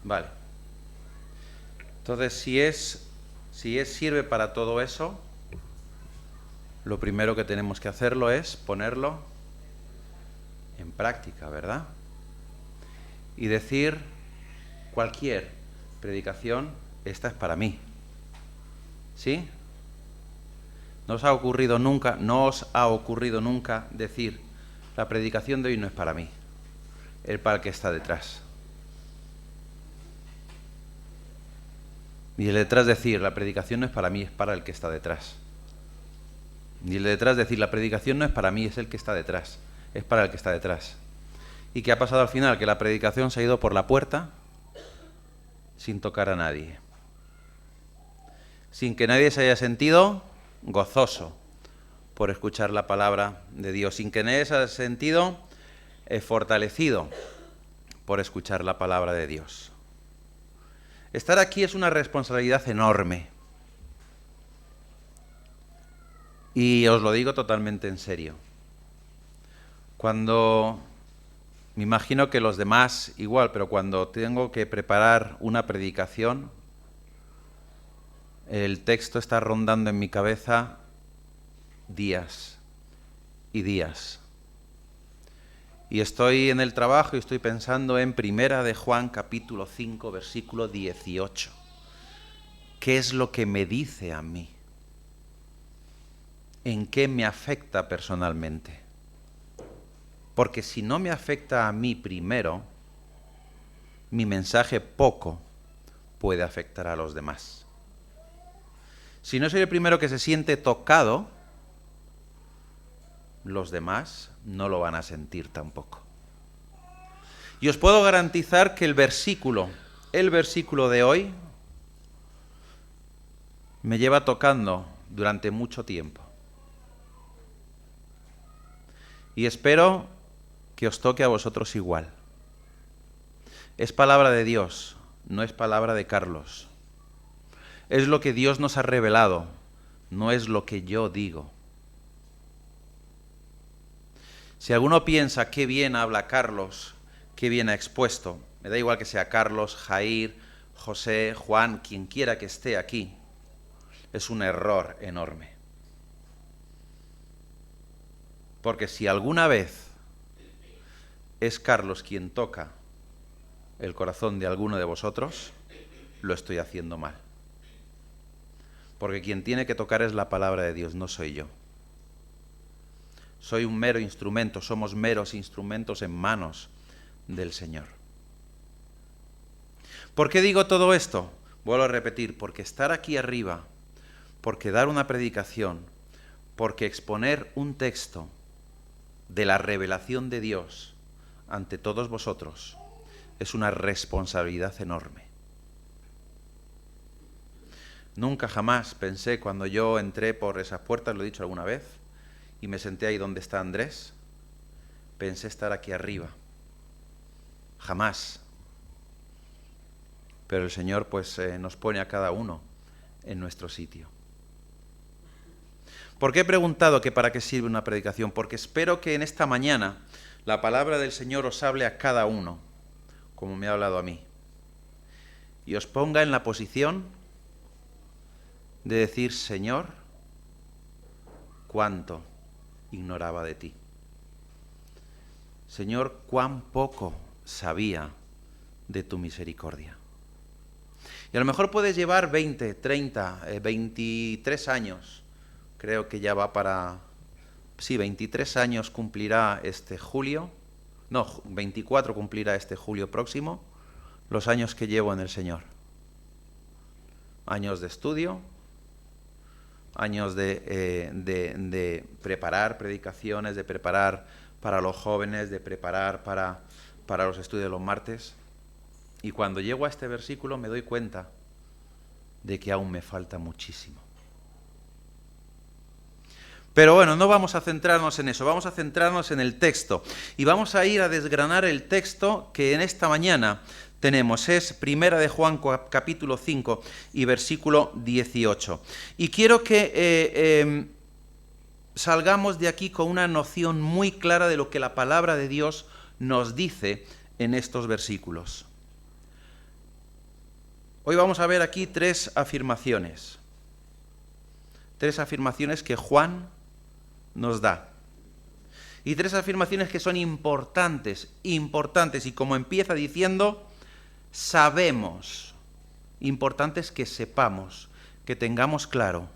Vale. Entonces, si sirve para todo eso, lo primero que tenemos que hacerlo es ponerlo en práctica, ¿verdad? Y decir, cualquier predicación, esta es para mí. ¿Sí? No os ha ocurrido nunca decir, la predicación de hoy no es para mí, es para el que está detrás. Y el detrás decir, la predicación no es para mí, es para el que está detrás. Y el detrás decir, la predicación no es para mí, es el que está detrás, es para el que está detrás. ¿Y qué ha pasado al final? Que la predicación se ha ido por la puerta sin tocar a nadie. Sin que nadie se haya sentido gozoso por escuchar la palabra de Dios, sin que nadie se haya sentido fortalecido por escuchar la palabra de Dios. Estar aquí es una responsabilidad enorme. Y os lo digo totalmente en serio. Cuando, me imagino que los demás igual, pero cuando tengo que preparar una predicación, el texto está rondando en mi cabeza días y días. Y estoy en el trabajo y estoy pensando en Primera de Juan, capítulo 5, versículo 18. ¿Qué es lo que me dice a mí? ¿En qué me afecta personalmente? Porque si no me afecta a mí primero, mi mensaje poco puede afectar a los demás. Si no soy el primero que se siente tocado, los demás no lo van a sentir tampoco. Y os puedo garantizar que el versículo de hoy me lleva tocando durante mucho tiempo. Y espero que os toque a vosotros igual. Es palabra de Dios, no es palabra de Carlos. Es lo que Dios nos ha revelado, no es lo que yo digo. Si alguno piensa qué bien habla Carlos, qué bien ha expuesto, me da igual que sea Carlos, Jair, José, Juan, quien quiera que esté aquí, es un error enorme. Porque si alguna vez es Carlos quien toca el corazón de alguno de vosotros, lo estoy haciendo mal. Porque quien tiene que tocar es la palabra de Dios, no soy yo. Soy un mero instrumento, somos meros instrumentos en manos del Señor. ¿Por qué digo todo esto? Vuelvo a repetir, porque estar aquí arriba, porque dar una predicación, porque exponer un texto de la revelación de Dios ante todos vosotros es una responsabilidad enorme. Nunca jamás pensé cuando yo entré por esas puertas, lo he dicho alguna vez, y me senté ahí donde está Andrés, pensé estar aquí arriba. Jamás. Pero el Señor pues nos pone a cada uno en nuestro sitio. ¿Por qué he preguntado que para qué sirve una predicación? Porque espero que en esta mañana la palabra del Señor os hable a cada uno, como me ha hablado a mí, y os ponga en la posición de decir, Señor, cuánto ignoraba de ti. Señor, cuán poco sabía de tu misericordia. Y a lo mejor puedes llevar 20, 30, 23 años, creo que ya va para 23 años cumplirá este julio. No, 24 cumplirá este julio próximo, los años que llevo en el Señor. Años de estudio, años de preparar predicaciones, de preparar para los jóvenes, de preparar para los estudios de los martes. Y cuando llego a este versículo me doy cuenta de que aún me falta muchísimo. Pero bueno, no vamos a centrarnos en eso, vamos a centrarnos en el texto. Y vamos a ir a desgranar el texto que en esta mañana tenemos. Es Primera de Juan capítulo 5 y versículo 18. Y quiero que salgamos de aquí con una noción muy clara de lo que la palabra de Dios nos dice en estos versículos. Hoy vamos a ver aquí tres afirmaciones que Juan nos da. Y tres afirmaciones que son importantes, y como empieza diciendo, sabemos, importantes que sepamos, que tengamos claro,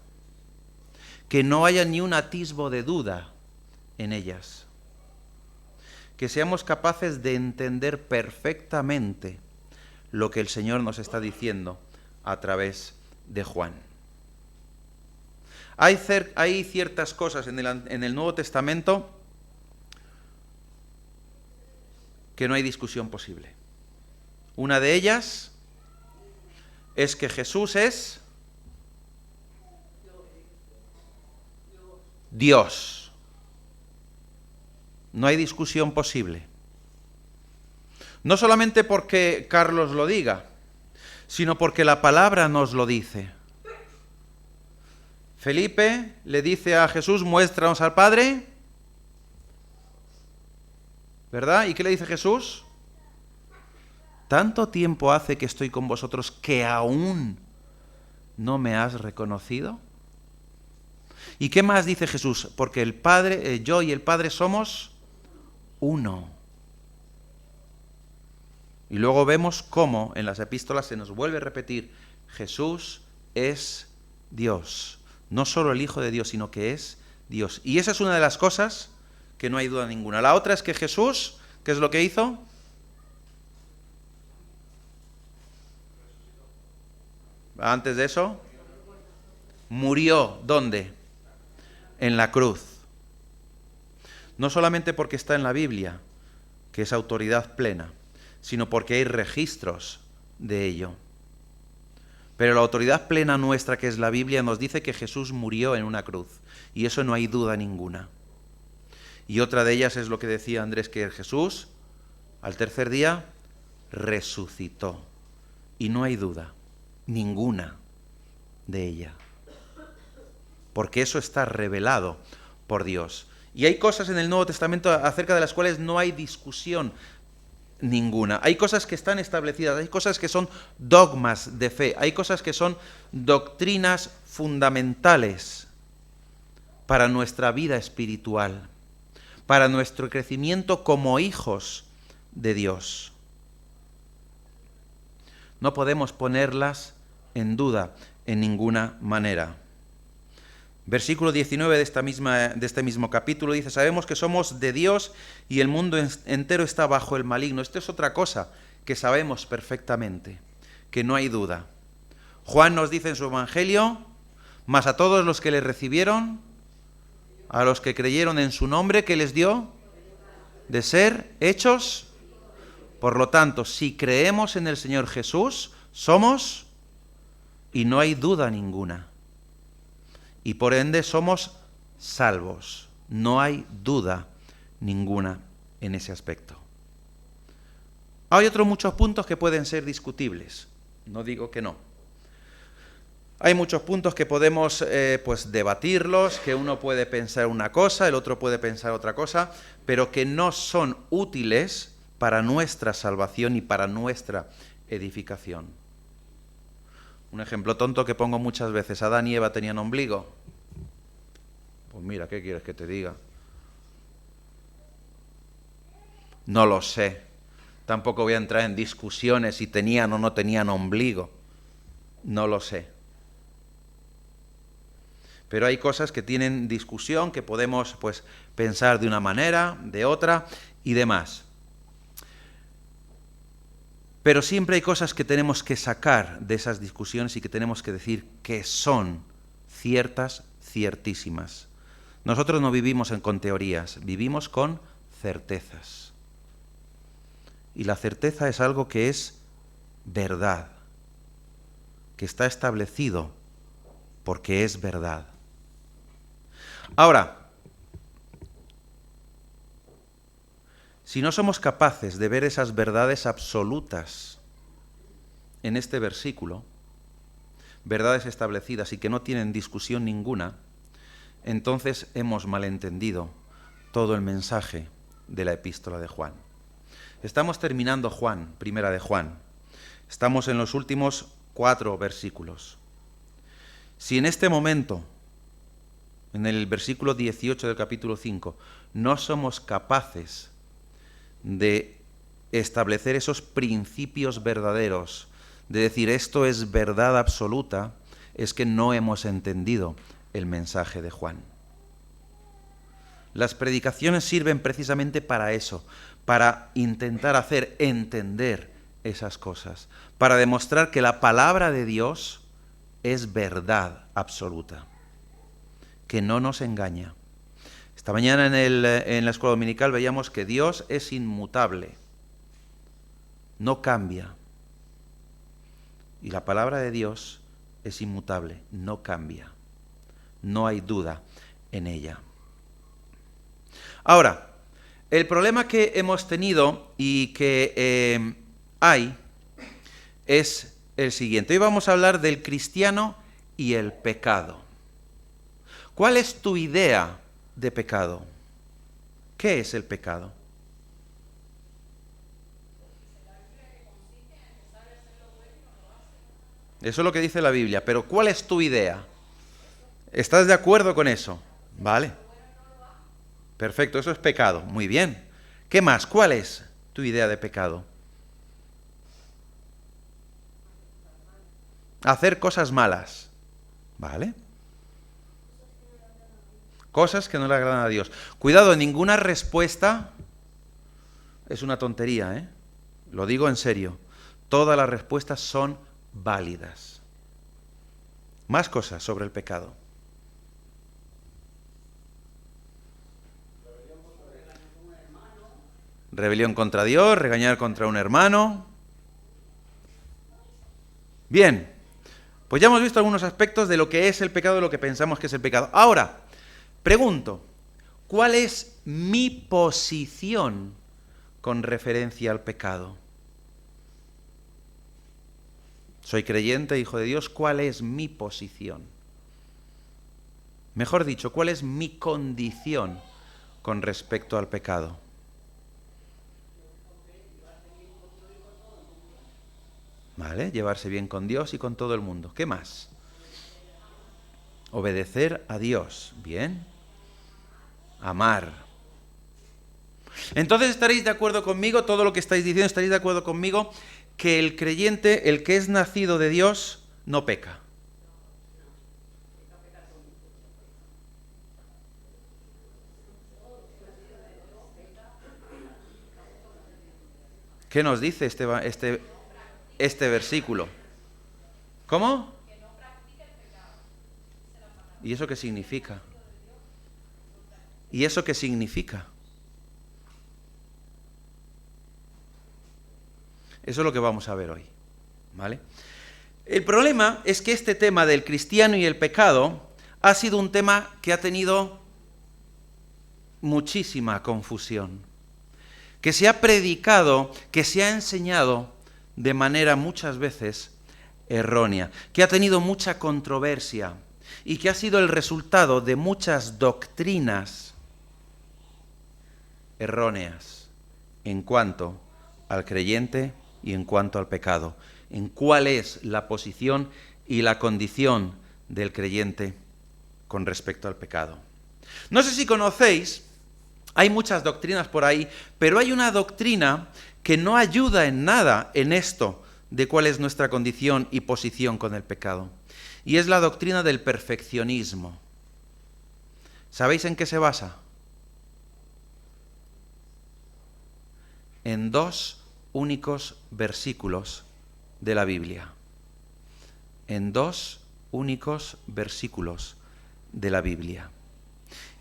que no haya ni un atisbo de duda en ellas, que seamos capaces de entender perfectamente lo que el Señor nos está diciendo a través de Juan. Hay ciertas cosas en el Nuevo Testamento que no hay discusión posible. Una de ellas es que Jesús es Dios. No hay discusión posible. No solamente porque Carlos lo diga, sino porque la palabra nos lo dice. Felipe le dice a Jesús, muéstranos al Padre, ¿verdad? ¿Y qué le dice Jesús? ¿Tanto tiempo hace que estoy con vosotros que aún no me has reconocido? ¿Y qué más dice Jesús? Porque el Padre, yo y el Padre somos uno. Y luego vemos cómo en las epístolas se nos vuelve a repetir, Jesús es Dios. No solo el Hijo de Dios, sino que es Dios. Y esa es una de las cosas que no hay duda ninguna. La otra es que Jesús, ¿qué es lo que hizo? Antes de eso, murió. ¿Dónde? En la cruz. No solamente porque está en la Biblia, que es autoridad plena, sino porque hay registros de ello. Pero la autoridad plena nuestra, que es la Biblia, nos dice que Jesús murió en una cruz. Y eso no hay duda ninguna. Y otra de ellas es lo que decía Andrés, que Jesús, al tercer día, resucitó. Y no hay duda ninguna de ella. Porque eso está revelado por Dios. Y hay cosas en el Nuevo Testamento acerca de las cuales no hay discusión ninguna. Hay cosas que están establecidas, hay cosas que son dogmas de fe, hay cosas que son doctrinas fundamentales para nuestra vida espiritual, para nuestro crecimiento como hijos de Dios. No podemos ponerlas en duda en ninguna manera. Versículo 19 de este mismo capítulo dice, sabemos que somos de Dios y el mundo entero está bajo el maligno. Esto es otra cosa que sabemos perfectamente, que no hay duda. Juan nos dice en su Evangelio, mas a todos los que le recibieron, a los que creyeron en su nombre, ¿qué les dio? De ser hechos. Por lo tanto, si creemos en el Señor Jesús, somos, y no hay duda ninguna. Y por ende somos salvos. No hay duda ninguna en ese aspecto. Hay otros muchos puntos que pueden ser discutibles. No digo que no. Hay muchos puntos que podemos debatirlos, que uno puede pensar una cosa, el otro puede pensar otra cosa, pero que no son útiles para nuestra salvación y para nuestra edificación. Un ejemplo tonto que pongo muchas veces, ¿Adán y Eva tenían ombligo? Pues mira, ¿qué quieres que te diga? No lo sé. Tampoco voy a entrar en discusiones si tenían o no tenían ombligo. No lo sé. Pero hay cosas que tienen discusión, que podemos pues pensar de una manera, de otra y demás. Pero siempre hay cosas que tenemos que sacar de esas discusiones y que tenemos que decir que son ciertas, ciertísimas. Nosotros no vivimos con teorías, vivimos con certezas. Y la certeza es algo que es verdad, que está establecido porque es verdad. Ahora, si no somos capaces de ver esas verdades absolutas en este versículo, verdades establecidas y que no tienen discusión ninguna, entonces hemos malentendido todo el mensaje de la epístola de Juan. Estamos terminando Juan, primera de Juan. Estamos en los últimos 4 versículos. Si en este momento, en el versículo 18 del capítulo 5, no somos capaces de establecer esos principios verdaderos, de decir esto es verdad absoluta, es que no hemos entendido el mensaje de Juan. Las predicaciones sirven precisamente para eso, para intentar hacer entender esas cosas, para demostrar que la palabra de Dios es verdad absoluta, que no nos engaña. Esta mañana en la escuela dominical veíamos que Dios es inmutable, no cambia. Y la palabra de Dios es inmutable, no cambia. No hay duda en ella. Ahora, el problema que hemos tenido y que hay es el siguiente. Hoy vamos a hablar del cristiano y el pecado. ¿Cuál es tu idea de pecado? ¿Qué es el pecado? Eso es lo que dice la Biblia, pero ¿cuál es tu idea? ¿Estás de acuerdo con eso? Vale. Perfecto, eso es pecado. Muy bien. ¿Qué más? ¿Cuál es tu idea de pecado? Hacer cosas malas. ¿Vale? Cosas que no le agradan a Dios. Cuidado, ninguna respuesta es una tontería, ¿eh? Lo digo en serio. Todas las respuestas son válidas. Más cosas sobre el pecado. Rebelión contra Dios, regañar contra un hermano. Bien, pues ya hemos visto algunos aspectos de lo que es el pecado, de lo que pensamos que es el pecado. Ahora, pregunto, ¿cuál es mi posición con referencia al pecado? Soy creyente, hijo de Dios, ¿cuál es mi posición? Mejor dicho, ¿cuál es mi condición con respecto al pecado? ¿Vale? Llevarse bien con Dios y con todo el mundo. ¿Qué más? Obedecer a Dios. Bien. Amar. Entonces estaréis de acuerdo conmigo, todo lo que estáis diciendo, estaréis de acuerdo conmigo, que el creyente, el que es nacido de Dios, no peca. ¿Qué nos dice este versículo? ¿Cómo? ¿Y eso qué significa? ¿Y eso qué significa? Eso es lo que vamos a ver hoy, ¿vale? El problema es que este tema del cristiano y el pecado ha sido un tema que ha tenido muchísima confusión, que se ha predicado, que se ha enseñado de manera muchas veces errónea, que ha tenido mucha controversia y que ha sido el resultado de muchas doctrinas erróneas en cuanto al creyente y en cuanto al pecado, en cuál es la posición y la condición del creyente con respecto al pecado. No sé si conocéis, hay muchas doctrinas por ahí, pero hay una doctrina que no ayuda en nada en esto de cuál es nuestra condición y posición con el pecado. Y es la doctrina del perfeccionismo. ¿Sabéis en qué se basa? En 2 únicos versículos de la Biblia. En 2 únicos versículos de la Biblia.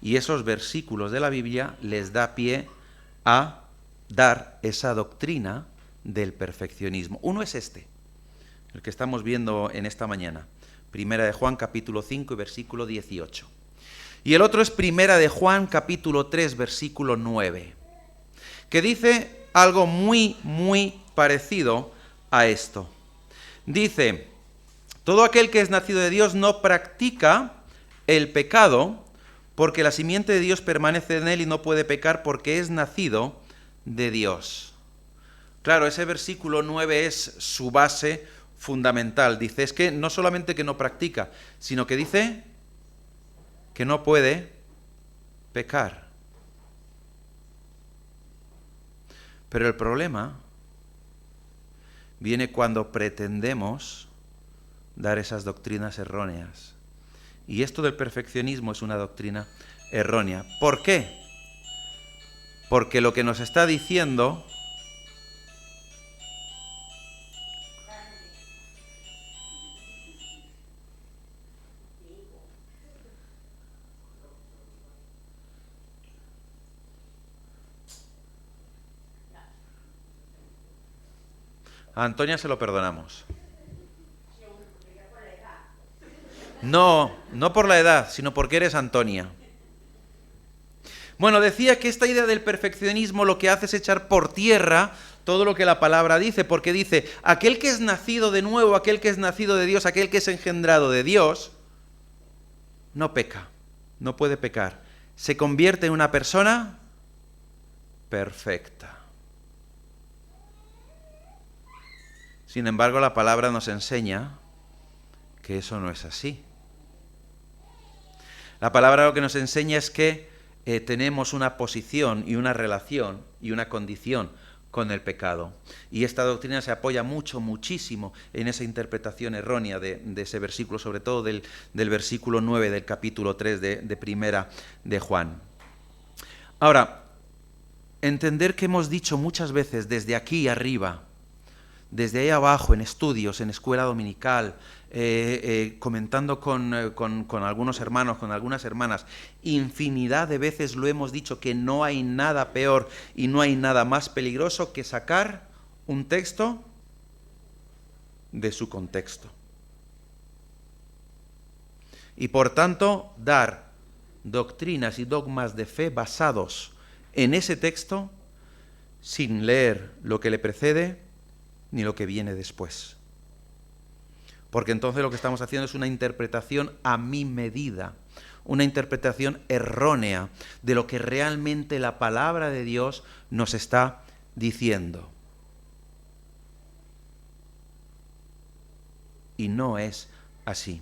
Y esos versículos de la Biblia les da pie a dar esa doctrina del perfeccionismo. Uno es este, el que estamos viendo en esta mañana. Primera de Juan, capítulo 5 y versículo 18. Y el otro es Primera de Juan, capítulo 3, versículo 9, que dice algo muy, muy parecido a esto. Dice: todo aquel que es nacido de Dios no practica el pecado, porque la simiente de Dios permanece en él y no puede pecar porque es nacido de Dios. Claro, ese versículo 9 es su base fundamental. Dice, es que no solamente que no practica, sino que dice que no puede pecar. Pero el problema viene cuando pretendemos dar esas doctrinas erróneas. Y esto del perfeccionismo es una doctrina errónea. ¿Por qué? Porque lo que nos está diciendo a Antonia se lo perdonamos. No, no por la edad, sino porque eres Antonia. Bueno, decía que esta idea del perfeccionismo lo que hace es echar por tierra todo lo que la palabra dice, porque dice, aquel que es nacido de nuevo, aquel que es nacido de Dios, aquel que es engendrado de Dios, no peca, no puede pecar. Se convierte en una persona perfecta. Sin embargo, la palabra nos enseña que eso no es así. La palabra lo que nos enseña es que tenemos una posición y una relación y una condición con el pecado. Y esta doctrina se apoya muchísimo en esa interpretación errónea de ese versículo, sobre todo del versículo 9 del capítulo 3 de Primera de Juan. Ahora, entender que hemos dicho muchas veces desde aquí arriba, desde ahí abajo, en estudios, en escuela dominical, comentando con algunos hermanos, con algunas hermanas, infinidad de veces lo hemos dicho, que no hay nada peor y no hay nada más peligroso que sacar un texto de su contexto. Y por tanto, dar doctrinas y dogmas de fe basados en ese texto sin leer lo que le precede ni lo que viene después. Porque entonces lo que estamos haciendo es una interpretación a mi medida, una interpretación errónea de lo que realmente la palabra de Dios nos está diciendo. Y no es así.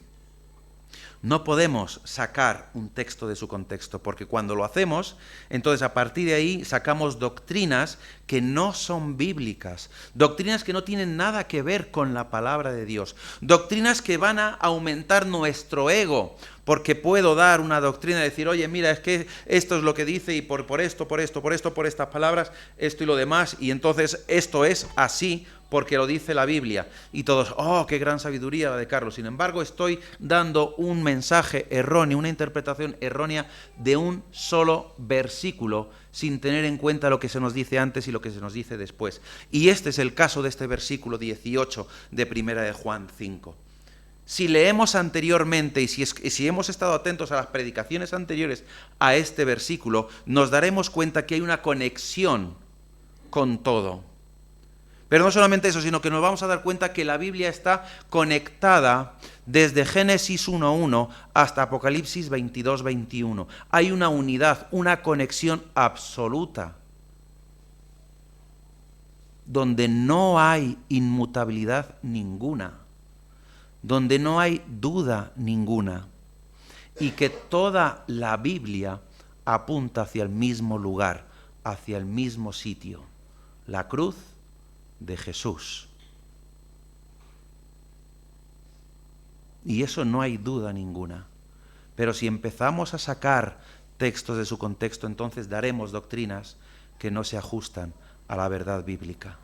No podemos sacar un texto de su contexto, porque cuando lo hacemos, entonces a partir de ahí sacamos doctrinas que no son bíblicas, doctrinas que no tienen nada que ver con la palabra de Dios, doctrinas que van a aumentar nuestro ego, porque puedo dar una doctrina y decir, oye, mira, es que esto es lo que dice y por esto, por estas palabras, esto y lo demás, y entonces esto es así, porque lo dice la Biblia. Y todos, oh, qué gran sabiduría la de Carlos. Sin embargo, estoy dando un mensaje erróneo, una interpretación errónea de un solo versículo, sin tener en cuenta lo que se nos dice antes y lo que se nos dice después. Y este es el caso de este versículo 18 de Primera de Juan 5. Si leemos anteriormente y si hemos estado atentos a las predicaciones anteriores a este versículo, nos daremos cuenta que hay una conexión con todo. Pero no solamente eso, sino que nos vamos a dar cuenta que la Biblia está conectada desde Génesis 1:1 hasta Apocalipsis 22:21. Hay una unidad, una conexión absoluta, donde no hay inmutabilidad ninguna, donde no hay duda ninguna, y que toda la Biblia apunta hacia el mismo lugar, hacia el mismo sitio, la cruz de Jesús. Y eso no hay duda ninguna. Pero si empezamos a sacar textos de su contexto, entonces daremos doctrinas que no se ajustan a la verdad bíblica.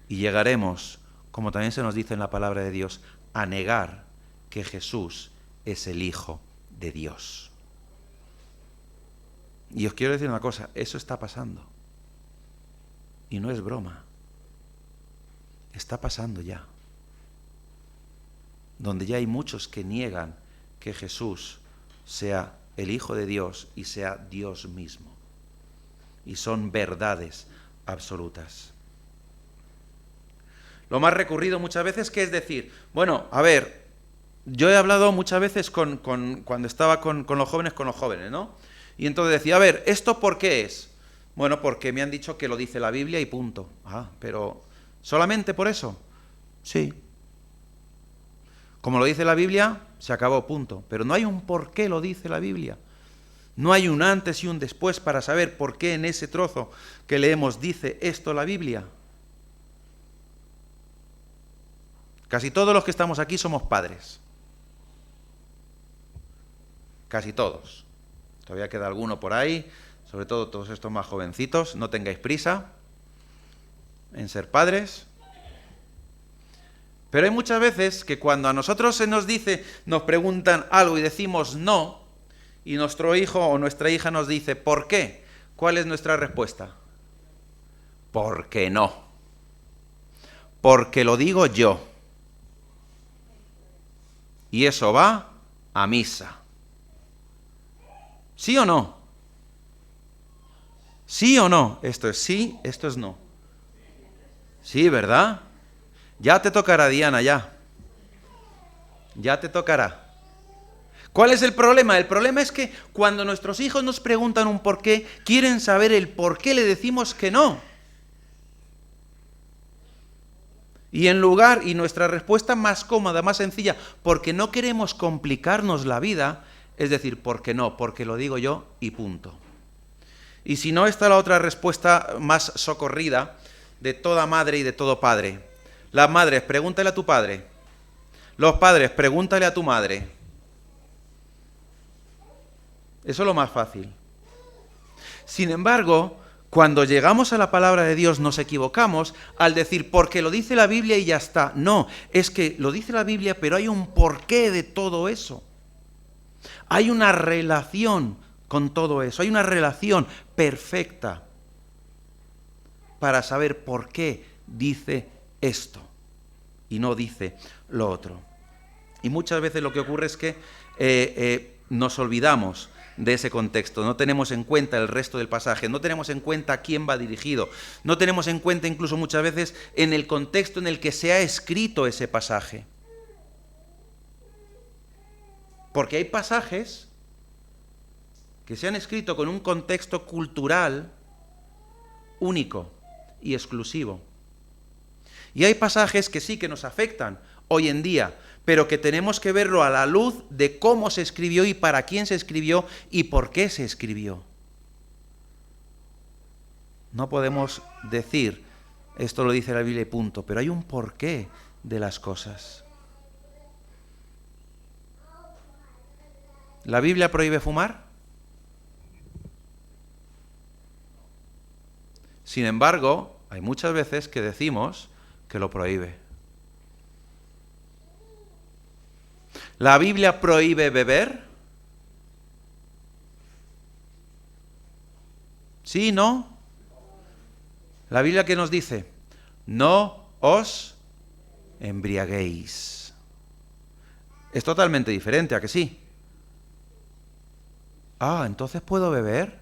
Y llegaremos, como también se nos dice en la palabra de Dios, a negar que Jesús es el Hijo de Dios. Y os quiero decir una cosa, eso está pasando. Y no es broma. Está pasando ya. Donde ya hay muchos que niegan que Jesús sea el Hijo de Dios y sea Dios mismo. Y son verdades absolutas. Lo más recurrido muchas veces que es decir, bueno, a ver, yo he hablado muchas veces cuando estaba con los jóvenes, ¿no? Y entonces decía, a ver, ¿esto por qué es? Bueno, porque me han dicho que lo dice la Biblia y punto. Ah, pero ¿solamente por eso? Sí. Como lo dice la Biblia, se acabó, punto. Pero no hay un por qué lo dice la Biblia. No hay un antes y un después para saber por qué en ese trozo que leemos dice esto la Biblia. Casi todos los que estamos aquí somos padres. Casi todos. Todavía queda alguno por ahí, sobre todo todos estos más jovencitos. No tengáis prisa en ser padres. Pero hay muchas veces que cuando a nosotros se nos dice, nos preguntan algo y decimos no, y nuestro hijo o nuestra hija nos dice, ¿por qué? ¿Cuál es nuestra respuesta? ¿Por qué no? Porque lo digo yo. Y eso va a misa. ¿Sí o no? ¿Sí o no? Esto es sí, esto es no. Sí, ¿verdad? Ya te tocará, Diana, ya. Ya te tocará. ¿Cuál es el problema? El problema es que cuando nuestros hijos nos preguntan un por qué, quieren saber el por qué le decimos que no. Y nuestra respuesta más cómoda, más sencilla, porque no queremos complicarnos la vida, es decir, ¿por qué no? Porque lo digo yo y punto. Y si no, está la otra respuesta más socorrida de toda madre y de todo padre. Las madres, pregúntale a tu padre. Los padres, pregúntale a tu madre. Eso es lo más fácil. Sin embargo, cuando llegamos a la palabra de Dios nos equivocamos al decir, porque lo dice la Biblia y ya está. No, es que lo dice la Biblia, pero hay un porqué de todo eso. Hay una relación con todo eso, hay una relación perfecta para saber por qué dice esto y no dice lo otro. Y muchas veces lo que ocurre es que nos olvidamos de ese contexto, no tenemos en cuenta el resto del pasaje, no tenemos en cuenta a quién va dirigido, no tenemos en cuenta incluso muchas veces en el contexto en el que se ha escrito ese pasaje. Porque hay pasajes que se han escrito con un contexto cultural único y exclusivo. Y hay pasajes que sí que nos afectan hoy en día, pero que tenemos que verlo a la luz de cómo se escribió y para quién se escribió y por qué se escribió. No podemos decir, esto lo dice la Biblia y punto, pero hay un porqué de las cosas. ¿La Biblia prohíbe fumar? Sin embargo, hay muchas veces que decimos que lo prohíbe. ¿La Biblia prohíbe beber? ¿Sí? ¿No? La Biblia, ¿qué nos dice? No os embriaguéis. Es totalmente diferente, ¿a que sí? Ah, ¿entonces puedo beber?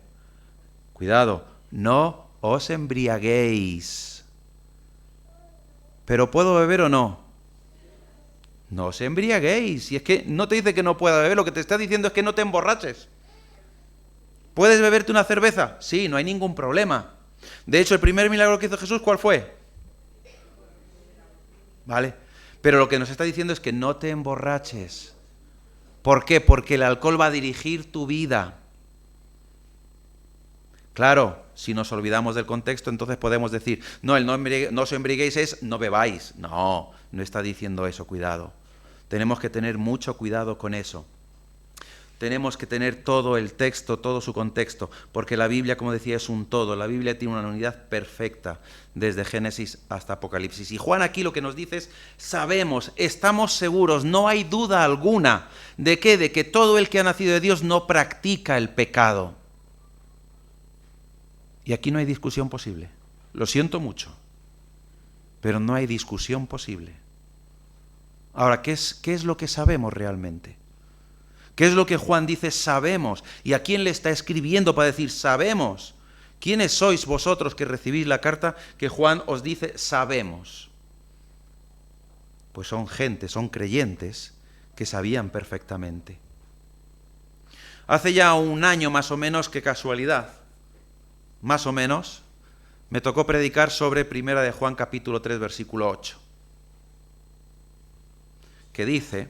Cuidado, no os embriaguéis. ¿Pero puedo beber o no? No os embriaguéis. Y es que no te dice que no pueda beber, lo que te está diciendo es que no te emborraches. ¿Puedes beberte una cerveza? Sí, no hay ningún problema. De hecho, el primer milagro que hizo Jesús, ¿cuál fue? ¿Vale? Pero lo que nos está diciendo es que no te emborraches. ¿Por qué? Porque el alcohol va a dirigir tu vida. Claro, si nos olvidamos del contexto, entonces podemos decir, no, el no os embriaguéis es no bebáis. No, no está diciendo eso, cuidado. Tenemos que tener mucho cuidado con eso. tenemos que tener todo el texto, todo su contexto, porque la Biblia, como decía, es un todo. La Biblia tiene una unidad perfecta desde Génesis hasta Apocalipsis. Y Juan aquí lo que nos dice es, sabemos, estamos seguros, no hay duda alguna. ¿De qué? De que todo el que ha nacido de Dios no practica el pecado. Y aquí no hay discusión posible. Lo siento mucho, pero no hay discusión posible. Ahora, ¿qué es lo que sabemos realmente? ¿Qué es lo que Juan dice sabemos? ¿Y a quién le está escribiendo para decir sabemos? ¿Quiénes sois vosotros que recibís la carta que Juan os dice sabemos? Pues son gente, son creyentes que sabían perfectamente. Hace ya un año más o menos, qué casualidad, más o menos, me tocó predicar sobre 1 de Juan capítulo 3 versículo 8, que dice: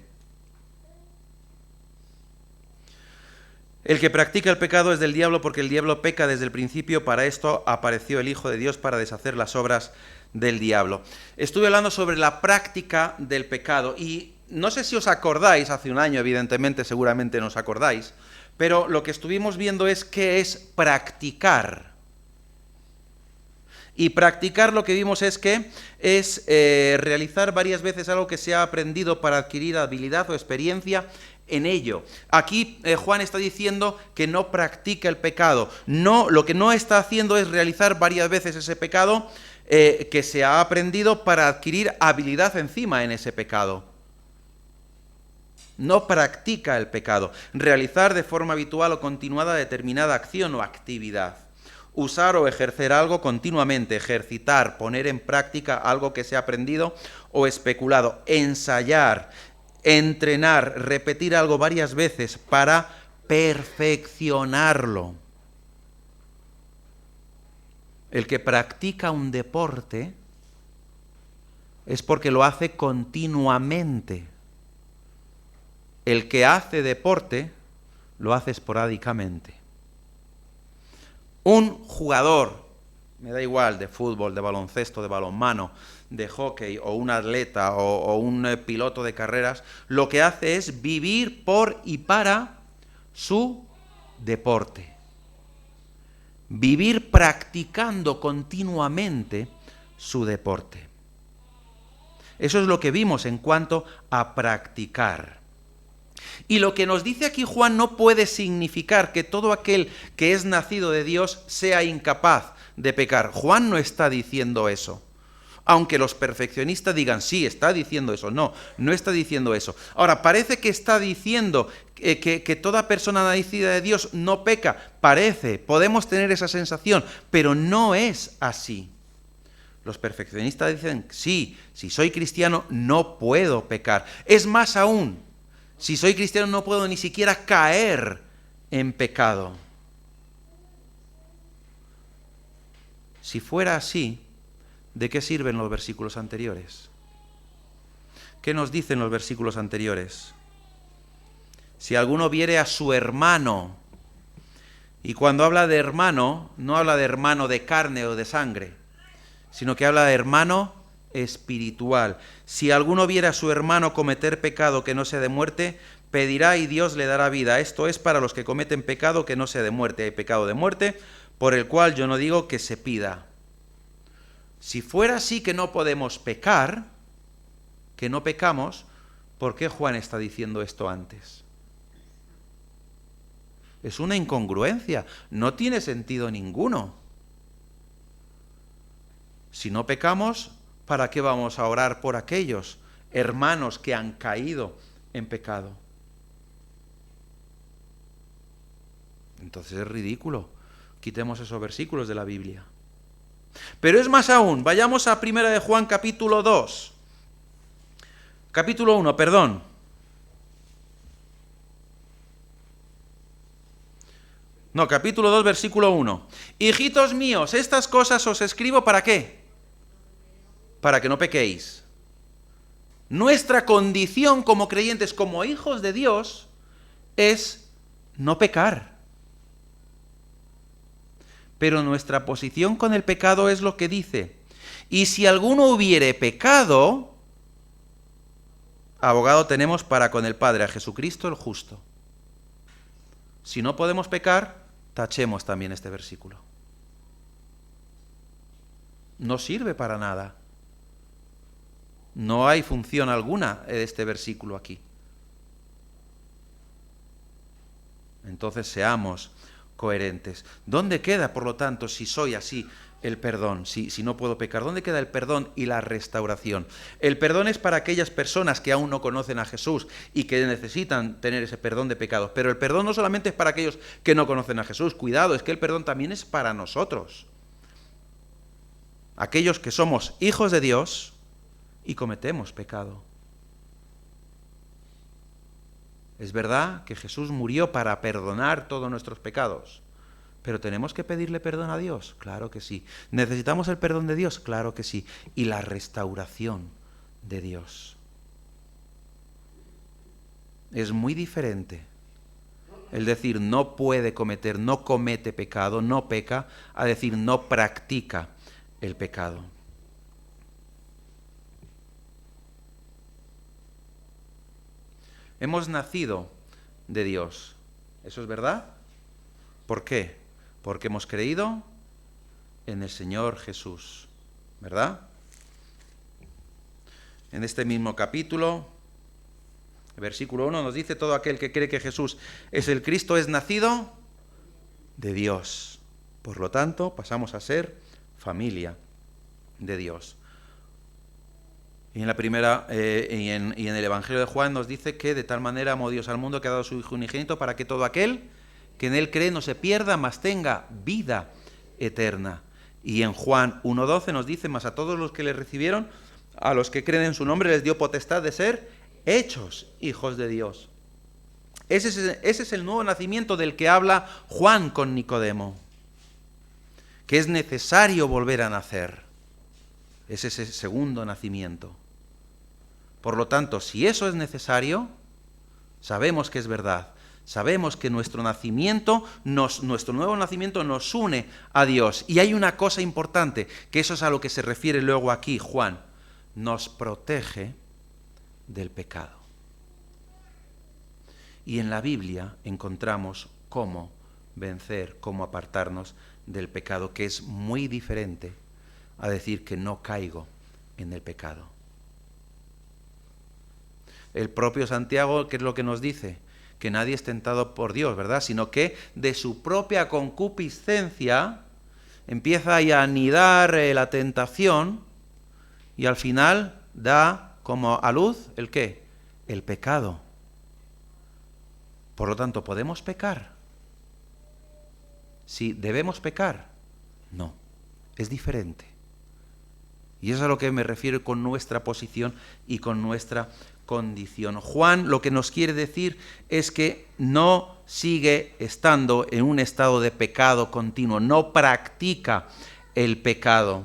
el que practica el pecado es del diablo, porque el diablo peca desde el principio. Para esto apareció el Hijo de Dios, para deshacer las obras del diablo. Estuve hablando sobre la práctica del pecado y no sé si os acordáis, hace un año evidentemente, seguramente no os acordáis, pero lo que estuvimos viendo es qué es practicar. Y practicar, lo que vimos es que es realizar varias veces algo que se ha aprendido para adquirir habilidad o experiencia en ello. Aquí Juan está diciendo que no practica el pecado. No, lo que no está haciendo es realizar varias veces ese pecado que se ha aprendido para adquirir habilidad encima en ese pecado. No practica el pecado. Realizar de forma habitual o continuada determinada acción o actividad. Usar o ejercer algo continuamente, ejercitar, poner en práctica algo que se ha aprendido o especulado, ensayar, entrenar, repetir algo varias veces para perfeccionarlo. El que practica un deporte es porque lo hace continuamente. El que hace deporte lo hace esporádicamente. Un jugador, me da igual, de fútbol, de baloncesto, de balonmano, de hockey, o un atleta, o un piloto de carreras, lo que hace es vivir por y para su deporte. Vivir practicando continuamente su deporte. Eso es lo que vimos en cuanto a practicar. Y lo que nos dice aquí Juan no puede significar que todo aquel que es nacido de Dios sea incapaz de pecar. Juan no está diciendo eso. Aunque los perfeccionistas digan, sí, está diciendo eso. No, no está diciendo eso. Ahora, parece que está diciendo que toda persona nacida de Dios no peca. Parece, podemos tener esa sensación, pero no es así. Los perfeccionistas dicen, sí, si soy cristiano no puedo pecar. Es más aún, si soy cristiano no puedo ni siquiera caer en pecado. Si fuera así, ¿de qué sirven los versículos anteriores? ¿Qué nos dicen los versículos anteriores? Si alguno viere a su hermano, y cuando habla de hermano, no habla de hermano de carne o de sangre, sino que habla de hermano espiritual. Si alguno viera a su hermano cometer pecado que no sea de muerte, pedirá y Dios le dará vida. Esto es para los que cometen pecado que no sea de muerte. Hay pecado de muerte, por el cual yo no digo que se pida. Si fuera así que no podemos pecar, que no pecamos, ¿por qué Juan está diciendo esto antes? Es una incongruencia, no tiene sentido ninguno. Si no pecamos, ¿para qué vamos a orar por aquellos hermanos que han caído en pecado? Entonces es ridículo. Quitemos esos versículos de la Biblia. Pero es más aún, vayamos a 1 de Juan capítulo 2. Capítulo 1, perdón. No, capítulo 2, versículo 1. Hijitos míos, estas cosas os escribo ¿para qué? Para que no pequéis. Nuestra condición como creyentes, como hijos de Dios, es no pecar. Pero nuestra posición con el pecado es lo que dice. Y si alguno hubiere pecado, abogado tenemos para con el Padre, a Jesucristo el justo. Si no podemos pecar, tachemos también este versículo. No sirve para nada. No hay función alguna de este versículo aquí. Entonces seamos coherentes. ¿Dónde queda, por lo tanto, si soy así, el perdón? Si no puedo pecar, ¿dónde queda el perdón y la restauración? El perdón es para aquellas personas que aún no conocen a Jesús y que necesitan tener ese perdón de pecados. Pero el perdón no solamente es para aquellos que no conocen a Jesús. Cuidado, es que el perdón también es para nosotros. Aquellos que somos hijos de Dios y cometemos pecado. Es verdad que Jesús murió para perdonar todos nuestros pecados, pero ¿tenemos que pedirle perdón a Dios? Claro que sí. ¿Necesitamos el perdón de Dios? Claro que sí. Y la restauración de Dios. Es muy diferente el decir no puede cometer, no comete pecado, no peca, a decir no practica el pecado. Hemos nacido de Dios. ¿Eso es verdad? ¿Por qué? Porque hemos creído en el Señor Jesús. ¿Verdad? En este mismo capítulo, el versículo 1 nos dice: todo aquel que cree que Jesús es el Cristo es nacido de Dios. Por lo tanto, pasamos a ser familia de Dios. Y en la primera y en el Evangelio de Juan nos dice que de tal manera amó Dios al mundo que ha dado a su Hijo unigénito para que todo aquel que en él cree no se pierda, mas tenga vida eterna. Y en Juan 1:12 nos dice: mas a todos los que le recibieron, a los que creen en su nombre, les dio potestad de ser hechos hijos de Dios. Ese es el nuevo nacimiento del que habla Juan con Nicodemo, que es necesario volver a nacer. Es ese segundo nacimiento. Por lo tanto, si eso es necesario, sabemos que es verdad. Sabemos que nuestro nacimiento, nuestro nuevo nacimiento nos une a Dios. Y hay una cosa importante, que eso es a lo que se refiere luego aquí Juan. Nos protege del pecado. Y en la Biblia encontramos cómo vencer, cómo apartarnos del pecado, que es muy diferente a decir que no caigo en el pecado. El propio Santiago, ¿qué es lo que nos dice? Que nadie es tentado por Dios, ¿verdad? Sino que de su propia concupiscencia empieza a anidar la tentación y al final da como a luz ¿el qué? El pecado. Por lo tanto, ¿podemos pecar? ¿Sí debemos pecar? No, es diferente. Y eso es a lo que me refiero con nuestra posición y con nuestra condición. Juan lo que nos quiere decir es que no sigue estando en un estado de pecado continuo, no practica el pecado.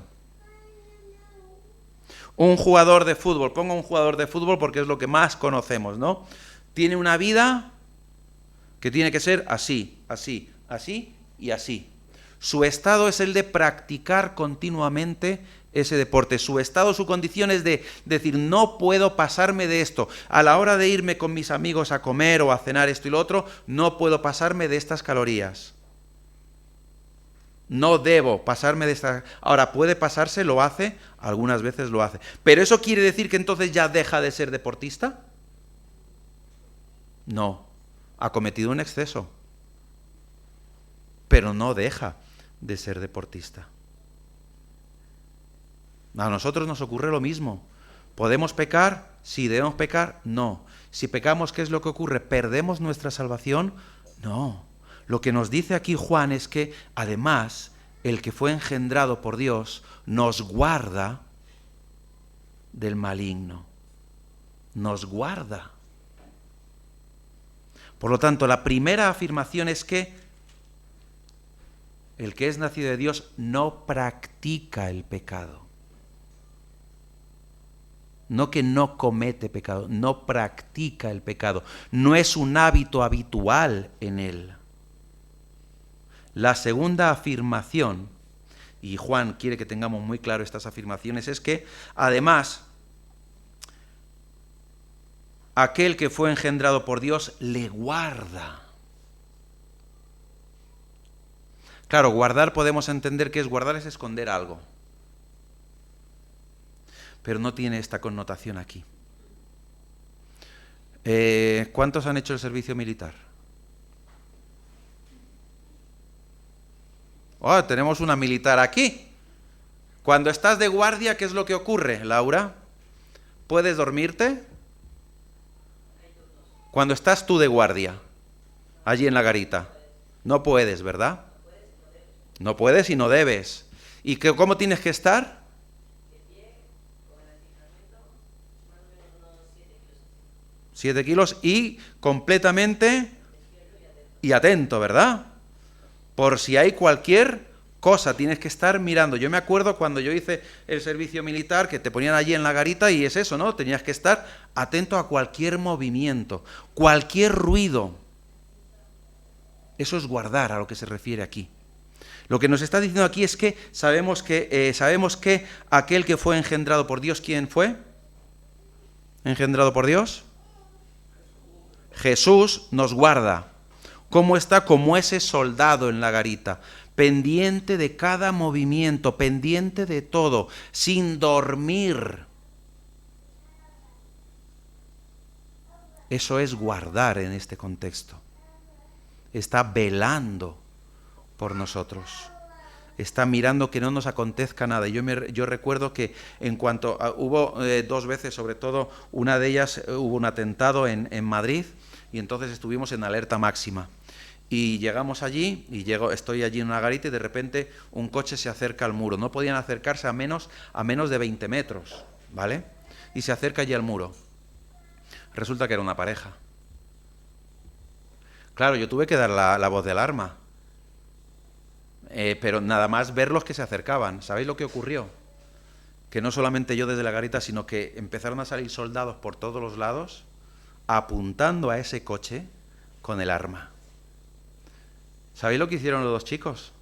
Un jugador de fútbol, pongo un jugador de fútbol porque es lo que más conocemos, ¿no? Tiene una vida que tiene que ser así, así, así y así. Su estado es el de practicar continuamente ese deporte. Su estado, su condición es de decir, no puedo pasarme de esto. A la hora de irme con mis amigos a comer o a cenar esto y lo otro, no puedo pasarme de estas calorías. No debo pasarme de estas... Ahora, ¿puede pasarse? ¿Lo hace? Algunas veces lo hace. ¿Pero eso quiere decir que entonces ya deja de ser deportista? No. Ha cometido un exceso. Pero no deja de ser deportista. A nosotros nos ocurre lo mismo. ¿Podemos pecar? Sí. ¿Debemos pecar? No. Si pecamos, ¿qué es lo que ocurre? ¿Perdemos nuestra salvación? No. Lo que nos dice aquí Juan es que, además, el que fue engendrado por Dios nos guarda del maligno. Nos guarda. Por lo tanto, la primera afirmación es que el que es nacido de Dios no practica el pecado. No que no comete pecado, no practica el pecado. No es un hábito habitual en él. La segunda afirmación, y Juan quiere que tengamos muy claro estas afirmaciones, es que, además, aquel que fue engendrado por Dios le guarda. Claro, guardar podemos entender que guardar es esconder algo. Pero no tiene esta connotación aquí. ¿Cuántos han hecho el servicio militar? Oh, tenemos una militar aquí. Cuando estás de guardia, ¿qué es lo que ocurre, Laura? ¿Puedes dormirte? Cuando estás tú de guardia, allí en la garita, no puedes, ¿verdad? No puedes y no debes. ¿Y cómo tienes que estar? 7 kilos y completamente y atento, ¿verdad? Por si hay cualquier cosa, tienes que estar mirando. Yo me acuerdo cuando yo hice el servicio militar, que te ponían allí en la garita y es eso, ¿no? Tenías que estar atento a cualquier movimiento, cualquier ruido. Eso es guardar, a lo que se refiere aquí. Lo que nos está diciendo aquí es que sabemos que aquel que fue engendrado por Dios, ¿quién fue? ¿Engendrado por Dios? Jesús nos guarda. ¿Cómo está? Como ese soldado en la garita, pendiente de cada movimiento, pendiente de todo, sin dormir. Eso es guardar en este contexto. Está velando por nosotros. Está mirando que no nos acontezca nada. Yo recuerdo que en cuanto hubo 2 veces, sobre todo una de ellas, hubo un atentado en Madrid, y entonces estuvimos en alerta máxima. Y llegamos allí, estoy allí en una garita y de repente un coche se acerca al muro. No podían acercarse a menos de 20 metros, ¿vale? Y se acerca allí al muro. Resulta que era una pareja. Claro, yo tuve que dar la voz de alarma. Pero nada más verlos que se acercaban. ¿Sabéis lo que ocurrió? Que no solamente yo desde la garita, sino que empezaron a salir soldados por todos los lados, apuntando a ese coche con el arma. ¿Sabéis lo que hicieron los 2 chicos?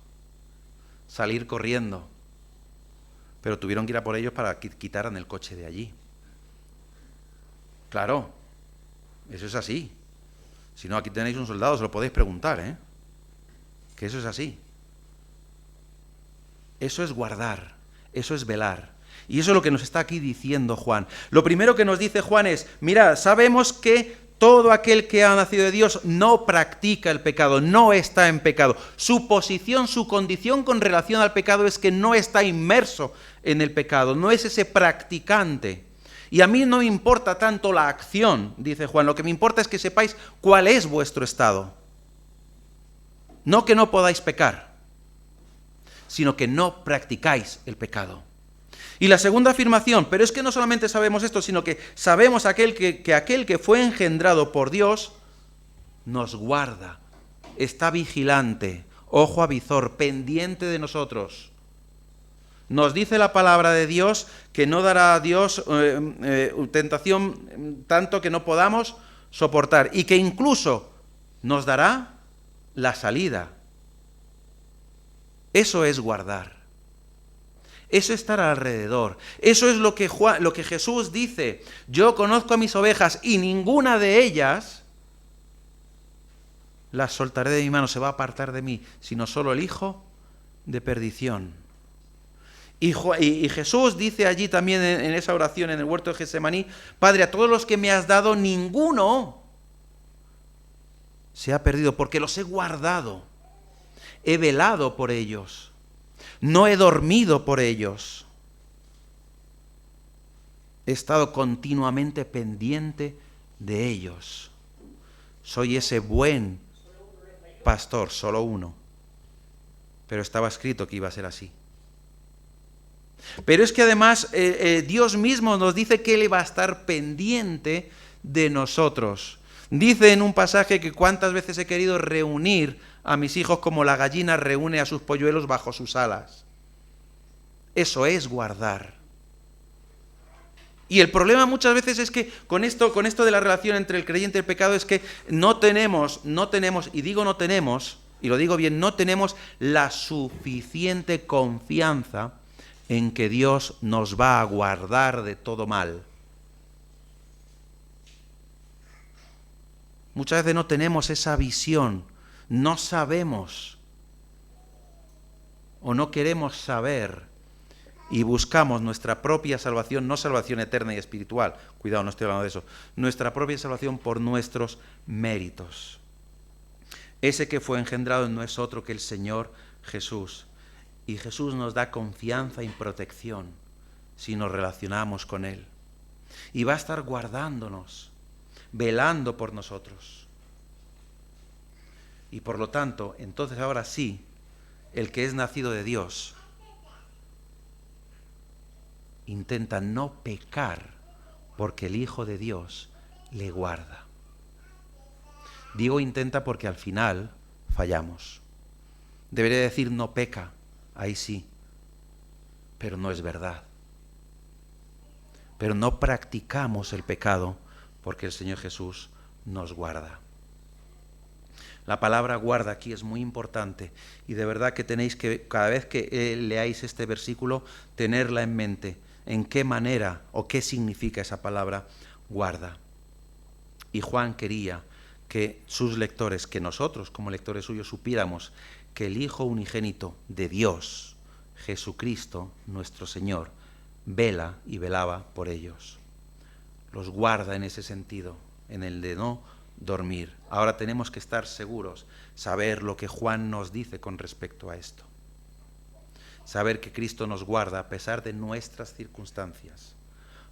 Salir corriendo. Pero tuvieron que ir a por ellos para que quitaran el coche de allí. Claro, eso es así. Si no, aquí tenéis un soldado, se lo podéis preguntar, ¿eh? Que eso es así. Eso es guardar, eso es velar. Y eso es lo que nos está aquí diciendo Juan. Lo primero que nos dice Juan es, mira, sabemos que todo aquel que ha nacido de Dios no practica el pecado, no está en pecado. Su posición, su condición con relación al pecado es que no está inmerso en el pecado, no es ese practicante. Y a mí no me importa tanto la acción, dice Juan, lo que me importa es que sepáis cuál es vuestro estado. No que no podáis pecar, sino que no practicáis el pecado. Y la segunda afirmación, pero es que no solamente sabemos esto, sino que sabemos que aquel que fue engendrado por Dios nos guarda, está vigilante, ojo avizor, pendiente de nosotros. Nos dice la palabra de Dios que no dará a Dios tentación tanto que no podamos soportar y que incluso nos dará la salida. Eso es guardar. Eso es estar alrededor. Eso es lo que Jesús dice. Yo conozco a mis ovejas y ninguna de ellas las soltaré de mi mano, se va a apartar de mí, sino solo el hijo de perdición. Y Jesús dice allí también en esa oración en el huerto de Getsemaní, Padre, a todos los que me has dado, ninguno se ha perdido, porque los he guardado. He velado por ellos. No he dormido por ellos. He estado continuamente pendiente de ellos. Soy ese buen pastor, solo uno. Pero estaba escrito que iba a ser así. Pero es que además Dios mismo nos dice que Él va a estar pendiente de nosotros. Dice en un pasaje que cuántas veces he querido reunir a mis hijos como la gallina reúne a sus polluelos bajo sus alas. Eso es guardar. Y el problema muchas veces es que con esto de la relación entre el creyente y el pecado es que no tenemos, y digo no tenemos, y lo digo bien, no tenemos la suficiente confianza en que Dios nos va a guardar de todo mal. Muchas veces no tenemos esa visión, no sabemos o no queremos saber y buscamos nuestra propia salvación, no salvación eterna y espiritual, cuidado, no estoy hablando de eso, nuestra propia salvación por nuestros méritos. Ese que fue engendrado no es otro que el Señor Jesús. Y Jesús nos da confianza y protección si nos relacionamos con Él. Y va a estar guardándonos, velando por nosotros. Y por lo tanto, entonces ahora sí, el que es nacido de Dios intenta no pecar porque el Hijo de Dios le guarda. Digo intenta porque al final fallamos. Debería decir no peca, ahí sí, pero no es verdad. Pero no practicamos el pecado porque el Señor Jesús nos guarda. La palabra guarda aquí es muy importante y de verdad que tenéis que, cada vez que leáis este versículo, tenerla en mente, en qué manera o qué significa esa palabra guarda. Y Juan quería que sus lectores, que nosotros como lectores suyos supiéramos que el Hijo unigénito de Dios, Jesucristo, nuestro Señor, vela y velaba por ellos. Los guarda en ese sentido, en el de no dormir. Ahora tenemos que estar seguros, saber lo que Juan nos dice con respecto a esto. Saber que Cristo nos guarda a pesar de nuestras circunstancias.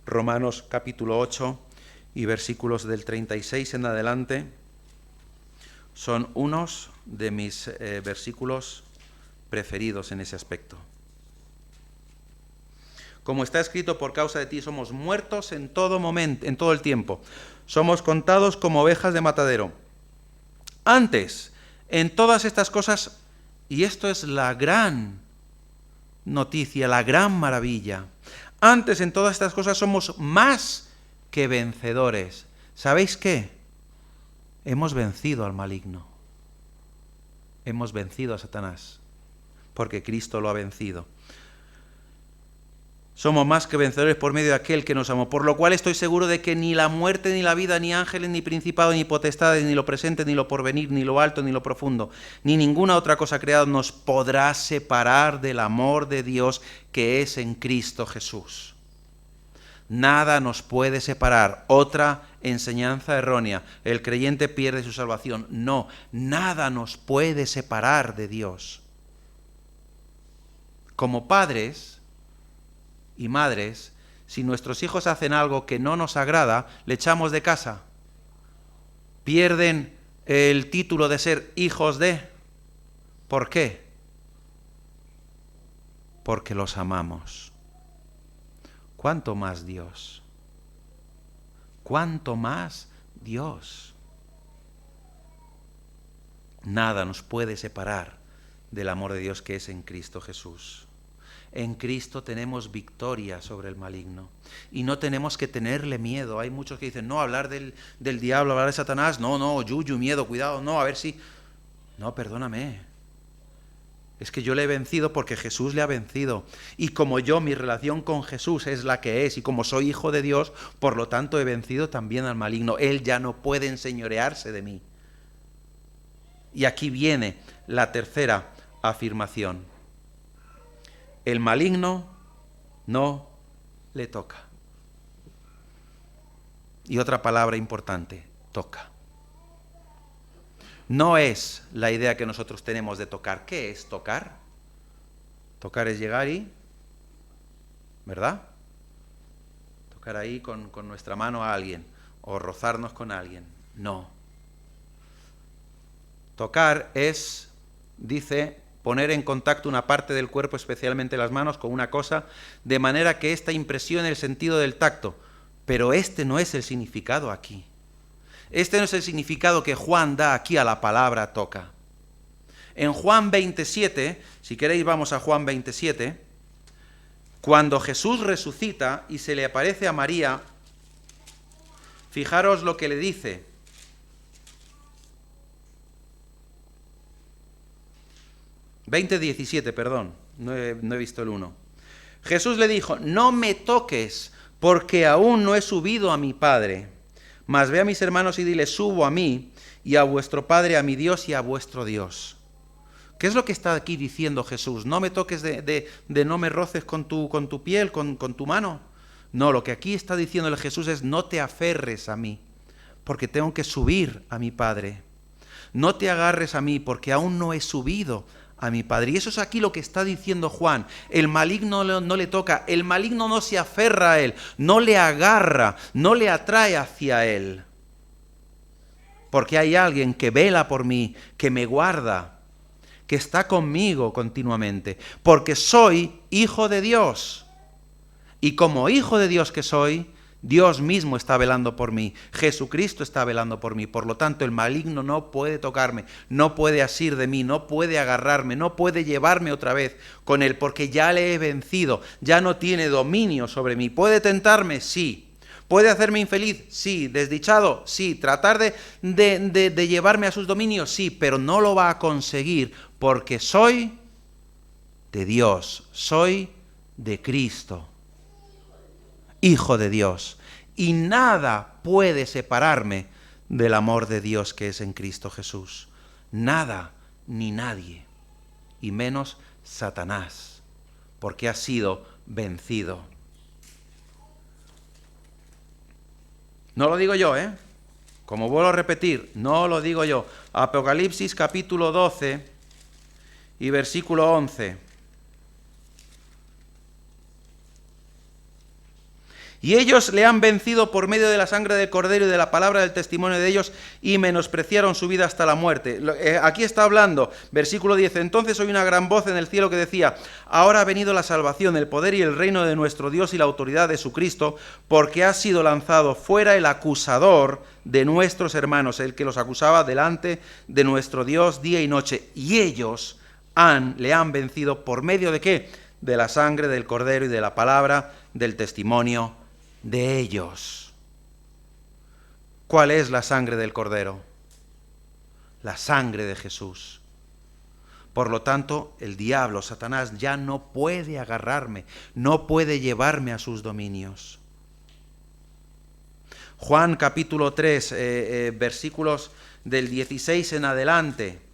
Romanos capítulo 8 y versículos del 36 en adelante son unos de mis versículos preferidos en ese aspecto. Como está escrito, por causa de ti somos muertos en todo momento, en todo el tiempo. Somos contados como ovejas de matadero. Antes, en todas estas cosas, y esto es la gran noticia, la gran maravilla, antes en todas estas cosas somos más que vencedores. ¿Sabéis qué? Hemos vencido al maligno. Hemos vencido a Satanás, porque Cristo lo ha vencido. Somos más que vencedores por medio de aquel que nos amó, por lo cual estoy seguro de que ni la muerte, ni la vida, ni ángeles, ni principados, ni potestades, ni lo presente, ni lo porvenir, ni lo alto, ni lo profundo, ni ninguna otra cosa creada nos podrá separar del amor de Dios que es en Cristo Jesús. Nada nos puede separar. Otra enseñanza errónea. El creyente pierde su salvación. No, nada nos puede separar de Dios. Como padres y madres, si nuestros hijos hacen algo que no nos agrada, le echamos de casa. Pierden el título de ser hijos de. ¿Por qué? Porque los amamos. ¿Cuánto más Dios? ¿Cuánto más Dios? Nada nos puede separar del amor de Dios que es en Cristo Jesús. En Cristo tenemos victoria sobre el maligno y no tenemos que tenerle miedo. Hay muchos que dicen, no, hablar del diablo, hablar de Satanás, no, yuyu, miedo, cuidado, no, a ver si... No, perdóname. Es que yo le he vencido porque Jesús le ha vencido. Y como yo, mi relación con Jesús es la que es, y como soy hijo de Dios, por lo tanto he vencido también al maligno. Él ya no puede enseñorearse de mí. Y aquí viene la tercera afirmación. El maligno no le toca. Y otra palabra importante, toca. No es la idea que nosotros tenemos de tocar. ¿Qué es tocar? Tocar es llegar y, ¿verdad? Tocar ahí con nuestra mano a alguien o rozarnos con alguien. No. Tocar es, dice, poner en contacto una parte del cuerpo, especialmente las manos, con una cosa, de manera que ésta impresione el sentido del tacto. Pero este no es el significado aquí. Este no es el significado que Juan da aquí a la palabra toca. En Juan 27, si queréis vamos a Juan 27, cuando Jesús resucita y se le aparece a María, fijaros lo que le dice. No he visto el 1. Jesús le dijo, no me toques, porque aún no he subido a mi Padre. Mas ve a mis hermanos y dile, subo a mí y a vuestro Padre, a mi Dios y a vuestro Dios. ¿Qué es lo que está aquí diciendo Jesús? No me toques no me roces con tu piel, con tu mano. No, lo que aquí está diciéndole Jesús es no te aferres a mí, porque tengo que subir a mi Padre. No te agarres a mí, porque aún no he subido a mi Padre. Y eso es aquí lo que está diciendo Juan. El maligno no le toca, el maligno no se aferra a él, no le agarra, no le atrae hacia él. Porque hay alguien que vela por mí, que me guarda, que está conmigo continuamente. Porque soy hijo de Dios. Y como hijo de Dios que soy, Dios mismo está velando por mí. Jesucristo está velando por mí. Por lo tanto, el maligno no puede tocarme, no puede asir de mí, no puede agarrarme, no puede llevarme otra vez con él, porque ya le he vencido, ya no tiene dominio sobre mí. ¿Puede tentarme? Sí. ¿Puede hacerme infeliz? Sí. ¿Desdichado? Sí. ¿Tratar de llevarme a sus dominios? Sí, pero no lo va a conseguir porque soy de Dios, soy de Cristo, Hijo de Dios. Y nada puede separarme del amor de Dios que es en Cristo Jesús. Nada ni nadie, y menos Satanás, porque ha sido vencido. No lo digo yo, Como vuelvo a repetir, no lo digo yo. Apocalipsis capítulo 12 y versículo 11. Y ellos le han vencido por medio de la sangre del Cordero y de la palabra del testimonio de ellos, y menospreciaron su vida hasta la muerte. Aquí está hablando, versículo 10, entonces oí una gran voz en el cielo que decía, ahora ha venido la salvación, el poder y el reino de nuestro Dios y la autoridad de su Cristo, porque ha sido lanzado fuera el acusador de nuestros hermanos, el que los acusaba delante de nuestro Dios día y noche. Y ellos le han vencido por medio de ¿qué? De la sangre del Cordero y de la palabra del testimonio de ellos. ¿Cuál es la sangre del Cordero? La sangre de Jesús. Por lo tanto, el diablo, Satanás, ya no puede agarrarme, no puede llevarme a sus dominios. Juan capítulo 3, versículos del 16 en adelante.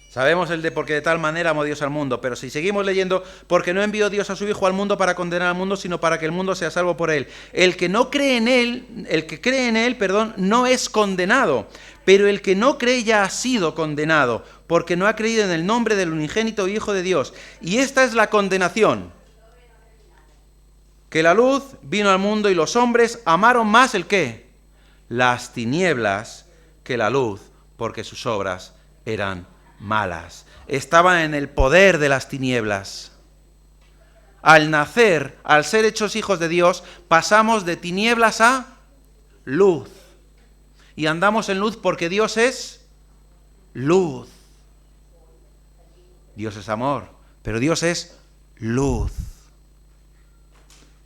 Sabemos el de porque de tal manera amó Dios al mundo, pero si seguimos leyendo, porque no envió Dios a su Hijo al mundo para condenar al mundo, sino para que el mundo sea salvo por él. El que cree en él, no es condenado, pero el que no cree ya ha sido condenado, porque no ha creído en el nombre del unigénito Hijo de Dios. Y esta es la condenación, que la luz vino al mundo y los hombres amaron más ¿el qué? Las tinieblas que la luz, porque sus obras eran malas. Estaban en el poder de las tinieblas. Al nacer, al ser hechos hijos de Dios, pasamos de tinieblas a luz. Y andamos en luz porque Dios es luz. Dios es amor, pero Dios es luz.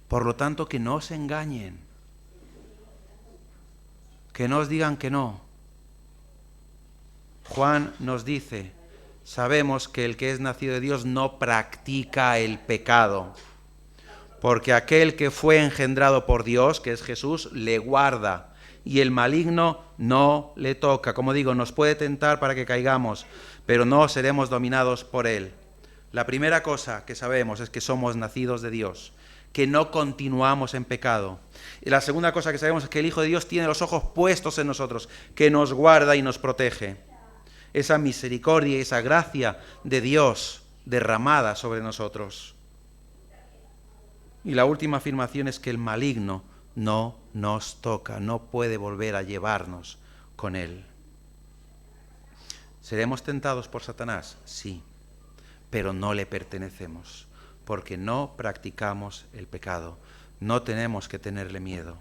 Por lo tanto, que no os engañen. Que no os digan que no. Juan nos dice, sabemos que el que es nacido de Dios no practica el pecado, porque aquel que fue engendrado por Dios, que es Jesús, le guarda, y el maligno no le toca. Como digo, nos puede tentar para que caigamos, pero no seremos dominados por él. La primera cosa que sabemos es que somos nacidos de Dios, que no continuamos en pecado. Y la segunda cosa que sabemos es que el Hijo de Dios tiene los ojos puestos en nosotros, que nos guarda y nos protege. Esa misericordia y esa gracia de Dios derramada sobre nosotros. Y la última afirmación es que el maligno no nos toca, no puede volver a llevarnos con él. ¿Seremos tentados por Satanás? Sí, pero no le pertenecemos, porque no practicamos el pecado. No tenemos que tenerle miedo.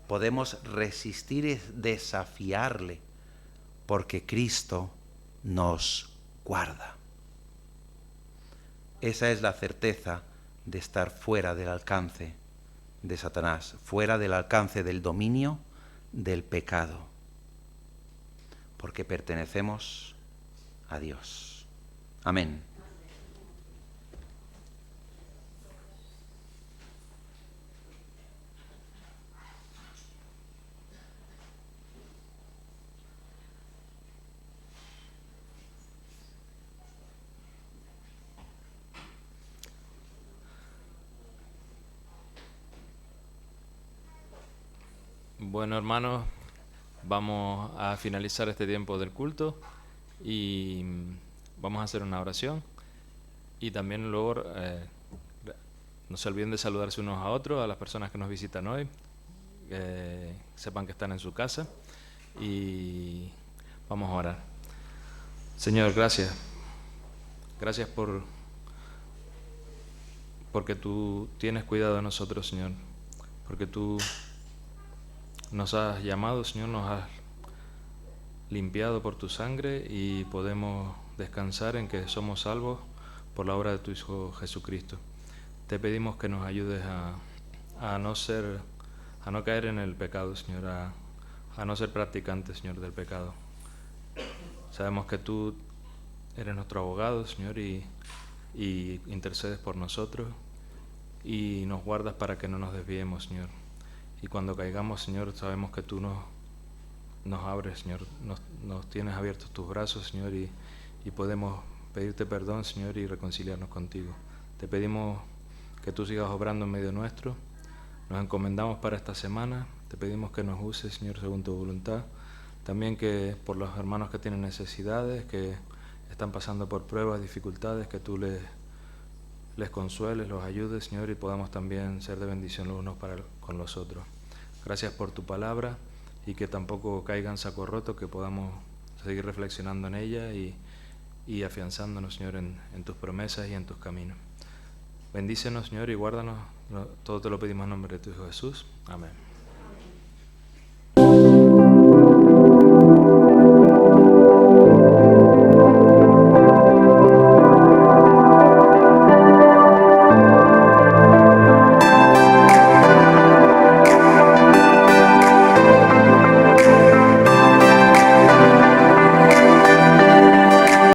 Podemos resistir y desafiarle, porque Cristo nos guarda. Esa es la certeza de estar fuera del alcance de Satanás, fuera del alcance del dominio del pecado, porque pertenecemos a Dios. Amén. Bueno, hermanos, vamos a finalizar este tiempo del culto y vamos a hacer una oración. Y también luego no se olviden de saludarse unos a otros, a las personas que nos visitan hoy. Sepan que están en su casa. Y vamos a orar. Señor, gracias. Gracias porque tú tienes cuidado de nosotros, Señor. Porque tú nos has llamado, Señor, nos has limpiado por tu sangre y podemos descansar en que somos salvos por la obra de tu Hijo Jesucristo. Te pedimos que nos ayudes a no caer en el pecado, Señor, a no ser practicantes, Señor, del pecado. Sabemos que tú eres nuestro abogado, Señor, y intercedes por nosotros y nos guardas para que no nos desviemos, Señor. Y cuando caigamos, Señor, sabemos que tú nos abres, Señor, nos tienes abiertos tus brazos, Señor, y podemos pedirte perdón, Señor, y reconciliarnos contigo. Te pedimos que tú sigas obrando en medio nuestro. Nos encomendamos para esta semana. Te pedimos que nos uses, Señor, según tu voluntad. También que por los hermanos que tienen necesidades, que están pasando por pruebas, dificultades, que tú les consueles, los ayudes, Señor, y podamos también ser de bendición los unos con los otros. Gracias por tu palabra y que tampoco caiga en saco roto, que podamos seguir reflexionando en ella y afianzándonos, Señor, en tus promesas y en tus caminos. Bendícenos, Señor, y guárdanos. Todo te lo pedimos en nombre de tu Hijo Jesús. Amén.